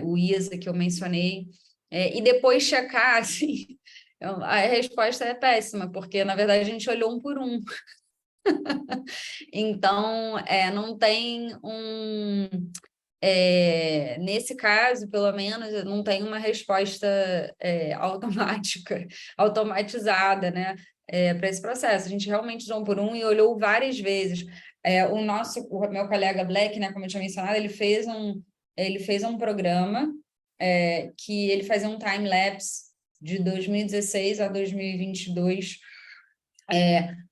o ISA que eu mencionei, e depois checar, assim, a resposta é péssima, porque, na verdade, a gente olhou um por um. Então, não tem nesse caso, pelo menos, não tem uma resposta automatizada, né, para esse processo. A gente realmente olhou um por um e olhou várias vezes. O meu colega Black, né, como eu tinha mencionado, ele fez um programa que ele fazia um time-lapse de 2016 a 2022,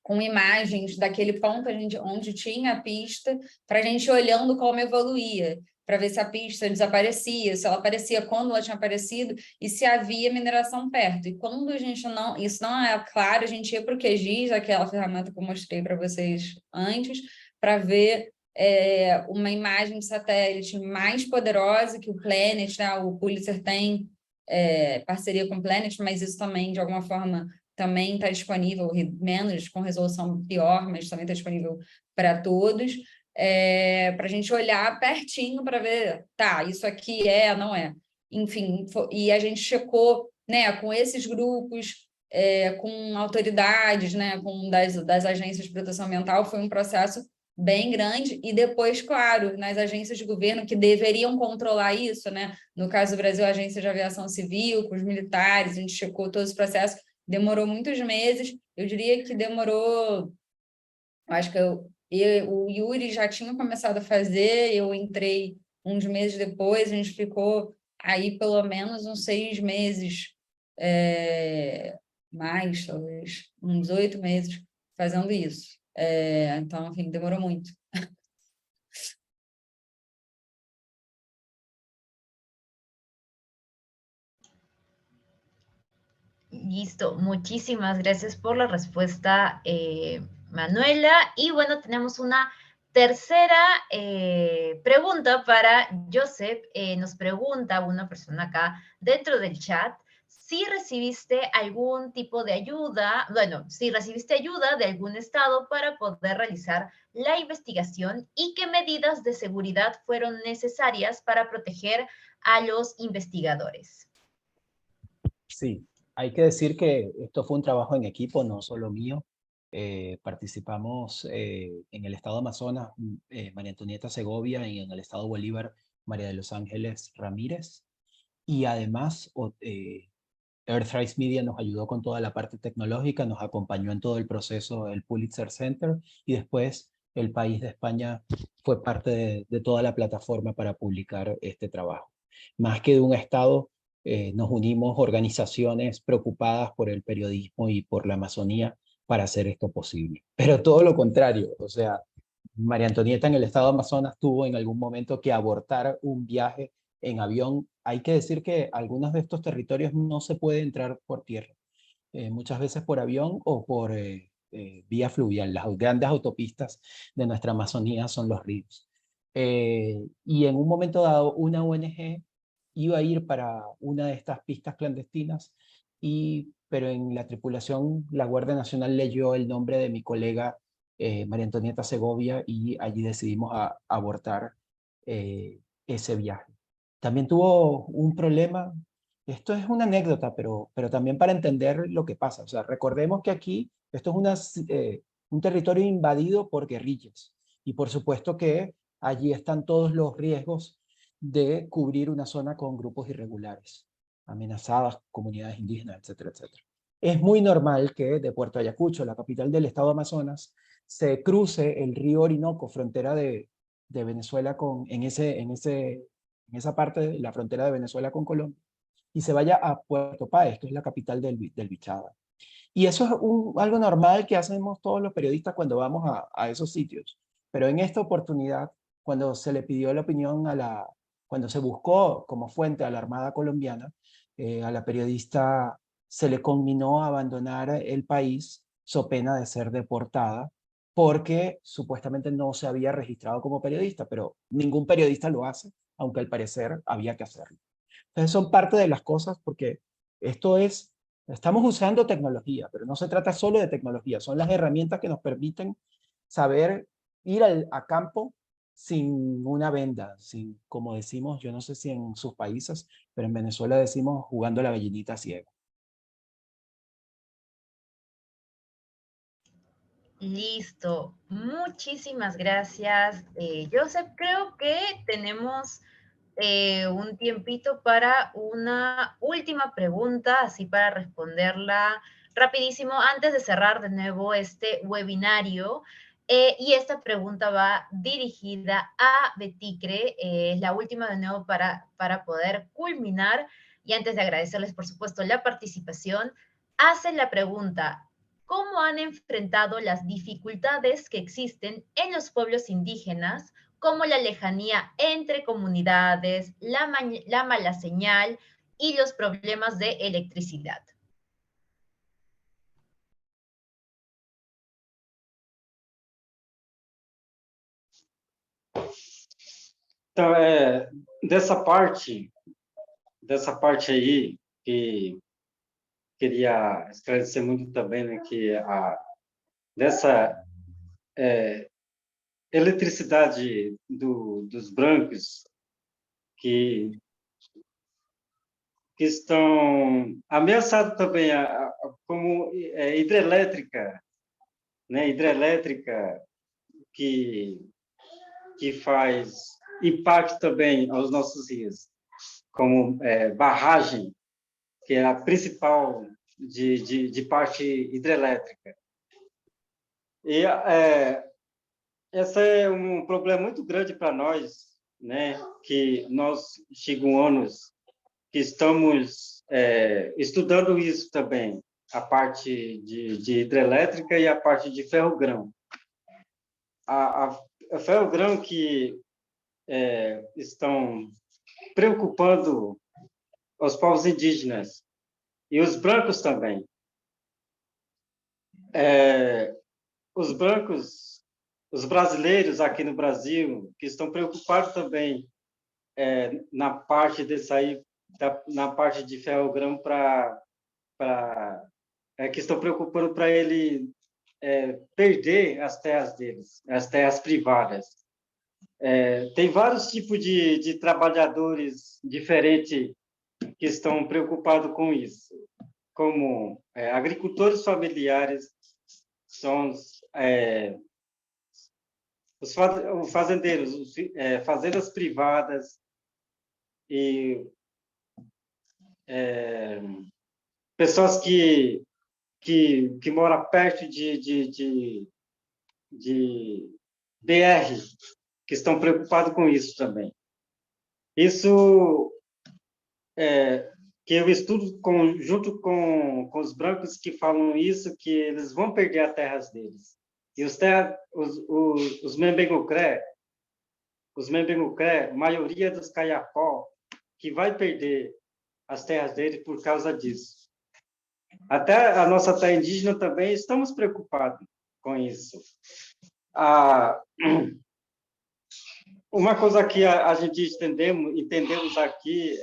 com imagens daquele ponto onde tinha a pista, para a gente olhando como evoluía, para ver se a pista desaparecia, se ela aparecia quando ela tinha aparecido e se havia mineração perto. E quando isso não é claro, a gente ia para o QGIS, aquela ferramenta que eu mostrei para vocês antes, para ver uma imagem de satélite mais poderosa que o Planet, né? O Pulitzer tem parceria com o Planet, mas isso também, de alguma forma, também está disponível, menos com resolução pior, mas também está disponível para todos, para a gente olhar pertinho para ver, tá, isso aqui não é. Enfim, e a gente checou, né, com esses grupos, com autoridades, né, com das agências de proteção ambiental, foi um processo bem grande, e depois, claro, nas agências de governo que deveriam controlar isso, né, no caso do Brasil, a Agência de Aviação Civil, com os militares, a gente checou todos os processos, demorou muitos meses, eu diria que demorou, acho que o Yuri já tinha começado a fazer, eu entrei uns meses depois, a gente ficou aí pelo menos uns 6 meses, mais, talvez, uns 8 meses fazendo isso. Então, enfim, demorou muito. Listo, muchísimas gracias por la respuesta, Manuela. Y bueno, tenemos una tercera pregunta para Joseph. Nos pregunta una persona acá dentro del chat si recibiste algún tipo de ayuda, bueno, si recibiste ayuda de algún estado para poder realizar la investigación y qué medidas de seguridad fueron necesarias para proteger a los investigadores. Sí, hay que decir que esto fue un trabajo en equipo, no solo mío. Participamos en el estado Amazonas, María Antonieta Segovia, y en el estado Bolívar, María de los Ángeles Ramírez. Y además, Earthrise Media nos ayudó con toda la parte tecnológica, nos acompañó en todo el proceso el Pulitzer Center, y después el país de España fue parte de toda la plataforma para publicar este trabajo. Más que de un estado, nos unimos organizaciones preocupadas por el periodismo y por la Amazonía para hacer esto posible. Pero todo lo contrario, o sea, María Antonieta en el estado de Amazonas tuvo en algún momento que abortar un viaje en avión. Hay que decir que algunos de estos territorios no se puede entrar por tierra, muchas veces por avión o por vía fluvial. Las grandes autopistas de nuestra Amazonía son los ríos. Y en un momento dado, una ONG iba a ir para una de estas pistas clandestinas, pero en la tripulación la Guardia Nacional leyó el nombre de mi colega María Antonieta Segovia, y allí decidimos abortar ese viaje. También tuvo un problema. Esto es una anécdota, pero también para entender lo que pasa. O sea, recordemos que aquí esto es un territorio invadido por guerrillas, y por supuesto que allí están todos los riesgos de cubrir una zona con grupos irregulares, amenazadas, comunidades indígenas, etcétera, etcétera. Es muy normal que de Puerto Ayacucho, la capital del estado de Amazonas, se cruce el río Orinoco, frontera de Venezuela en esa parte de la frontera de Venezuela con Colombia, y se vaya a Puerto Páez, que es la capital del Bichada. Y eso es algo normal que hacemos todos los periodistas cuando vamos a esos sitios. Pero en esta oportunidad, cuando se le pidió la opinión cuando se buscó como fuente a la Armada colombiana, a la periodista se le conminó a abandonar el país so pena de ser deportada, porque supuestamente no se había registrado como periodista, pero ningún periodista lo hace, aunque al parecer había que hacerlo. Entonces son parte de las cosas, porque estamos usando tecnología, pero no se trata solo de tecnología, son las herramientas que nos permiten saber ir a campo sin una venda, sin, como decimos, yo no sé si en sus países, pero en Venezuela decimos jugando la gallinita ciega. Listo, muchísimas gracias, Joseph. Creo que tenemos un tiempito para una última pregunta, así para responderla rapidísimo antes de cerrar de nuevo este webinario. Y esta pregunta va dirigida a Beticre, es la última de nuevo para poder culminar. Y antes de agradecerles, por supuesto, la participación, hace la pregunta: ¿cómo han enfrentado las dificultades que existen en los pueblos indígenas, como la lejanía entre comunidades, la mala señal y los problemas de electricidad? Então, dessa parte aí, que queria esclarecer muito também, né, que dessa eletricidade dos brancos que estão ameaçados também como hidrelétrica, né, hidrelétrica que faz impacto também aos nossos rios, como barragem, que é a principal de parte hidrelétrica. E esse é um problema muito grande para nós, né? Que nós, xinguanos, que estamos estudando isso também, a parte de hidrelétrica e a parte de ferrogrão. A ferrogrão que estão preocupando os povos indígenas e os brancos também. Os brancos, os brasileiros aqui no Brasil, que estão preocupados também na parte desse aí na parte de ferrogrão que estão preocupando para ele perder as terras deles, as terras privadas. Tem vários tipos de trabalhadores diferentes que estão preocupados com isso, como agricultores familiares, são os fazendeiros, fazendas privadas e pessoas que moram perto de BR, que estão preocupados com isso também. Isso que eu estudo junto com os brancos que falam isso, que eles vão perder as terras deles. E os Membengucré, maioria dos Caiapó, que vai perder as terras deles por causa disso. Até a nossa terra indígena também estamos preocupados com isso. Uma coisa que a gente entendemos aqui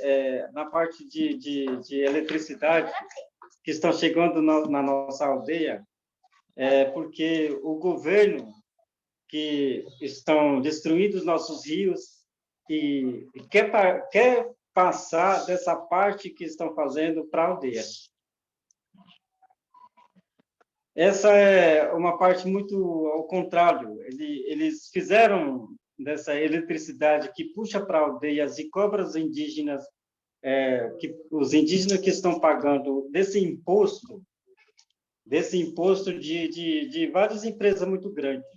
na parte de eletricidade que estão chegando na nossa aldeia, porque o governo que estão destruindo os nossos rios e quer passar dessa parte que estão fazendo para a aldeia. Essa é uma parte muito ao contrário. Eles fizeram dessa eletricidade que puxa para aldeias e cobra os indígenas, os indígenas que estão pagando desse imposto de várias empresas muito grandes.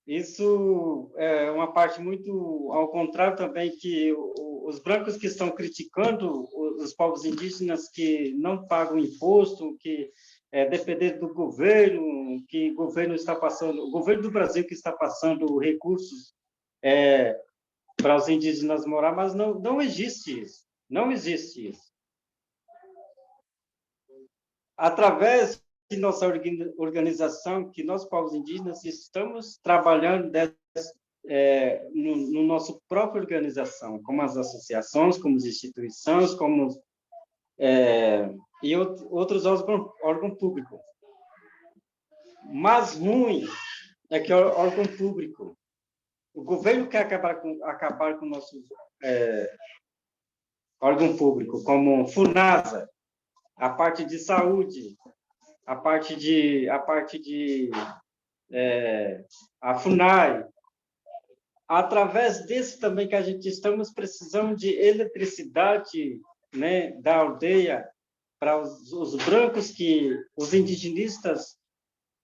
Isso é uma parte muito ao contrário também, que os brancos que estão criticando os povos indígenas que não pagam imposto, que depender do governo, que o governo está passando, o governo do Brasil que está passando recursos para os indígenas morar, mas não existe isso. Não existe isso. Através de nossa organização, que nós, povos indígenas, estamos trabalhando no nosso própria organização, como as associações, como as instituições, como e outros órgãos públicos. Mas ruim é que o órgão público, o governo quer acabar com o nosso órgão público, como FUNASA, a parte de saúde, a FUNAI. Através desse também que a gente estamos precisando de eletricidade, né, da aldeia para os brancos, os indigenistas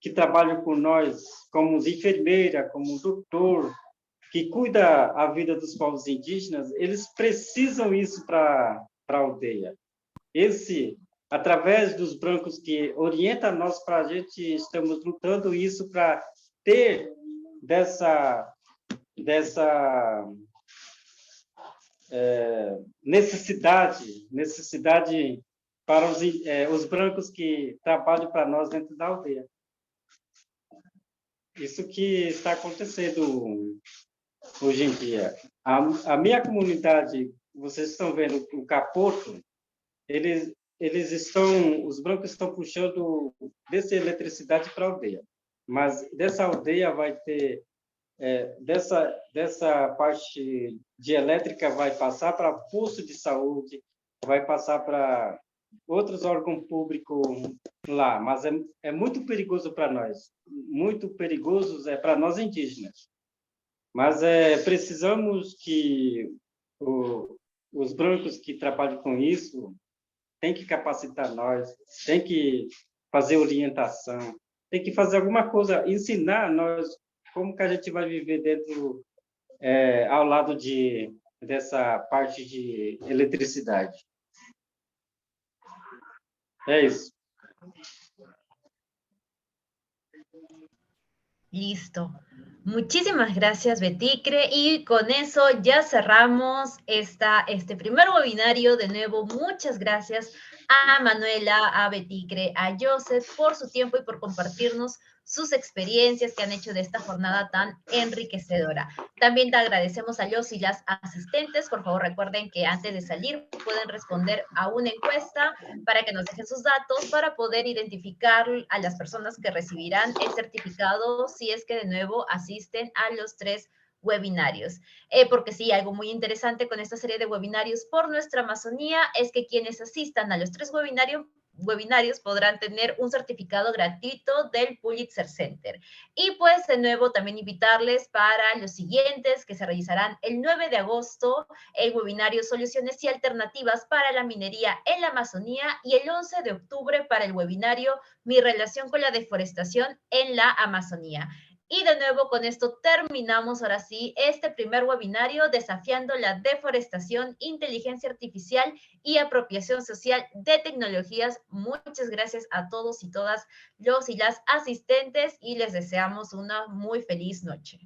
que trabalham com nós, como os enfermeiras, como o doutor, que cuida a vida dos povos indígenas, eles precisam isso para a aldeia. Através dos brancos que orientam nós, para a gente, estamos lutando isso para ter dessa necessidade para os brancos que trabalham para nós dentro da aldeia. Isso que está acontecendo hoje em dia. A minha comunidade, vocês estão vendo o Capoto, os brancos estão puxando dessa eletricidade para a aldeia, mas dessa aldeia vai ter dessa parte de elétrica vai passar para posto de saúde, vai passar para outros órgãos públicos lá, mas é muito perigoso para nós, muito perigoso para nós indígenas. Mas precisamos que os brancos que trabalham com isso tem que capacitar nós, tem que fazer orientação, tem que fazer alguma coisa, ensinar nós como que a gente vai viver dentro, ao lado dessa parte de eletricidade. É isso. Listo. Muchísimas gracias, Beticre, y con eso ya cerramos este primer webinario. De nuevo, muchas gracias a Manuela, a Beticre, a Joseph por su tiempo y por compartirnos sus experiencias que han hecho de esta jornada tan enriquecedora. También te agradecemos a los y las asistentes. Por favor, recuerden que antes de salir pueden responder a una encuesta para que nos dejen sus datos para poder identificar a las personas que recibirán el certificado si es que de nuevo asisten a los 3 webinarios. Porque sí, algo muy interesante con esta serie de webinarios por nuestra Amazonía es que quienes asistan a los 3 webinarios podrán tener un certificado gratuito del Pulitzer Center. Y pues de nuevo también invitarles para los siguientes que se realizarán el 9 de agosto, el webinario Soluciones y Alternativas para la Minería en la Amazonía, y el 11 de octubre para el webinario Mi relación con la deforestación en la Amazonía. Y de nuevo con esto terminamos ahora sí este primer webinario desafiando la deforestación, inteligencia artificial y apropiación social de tecnologías. Muchas gracias a todos y todas los y las asistentes y les deseamos una muy feliz noche.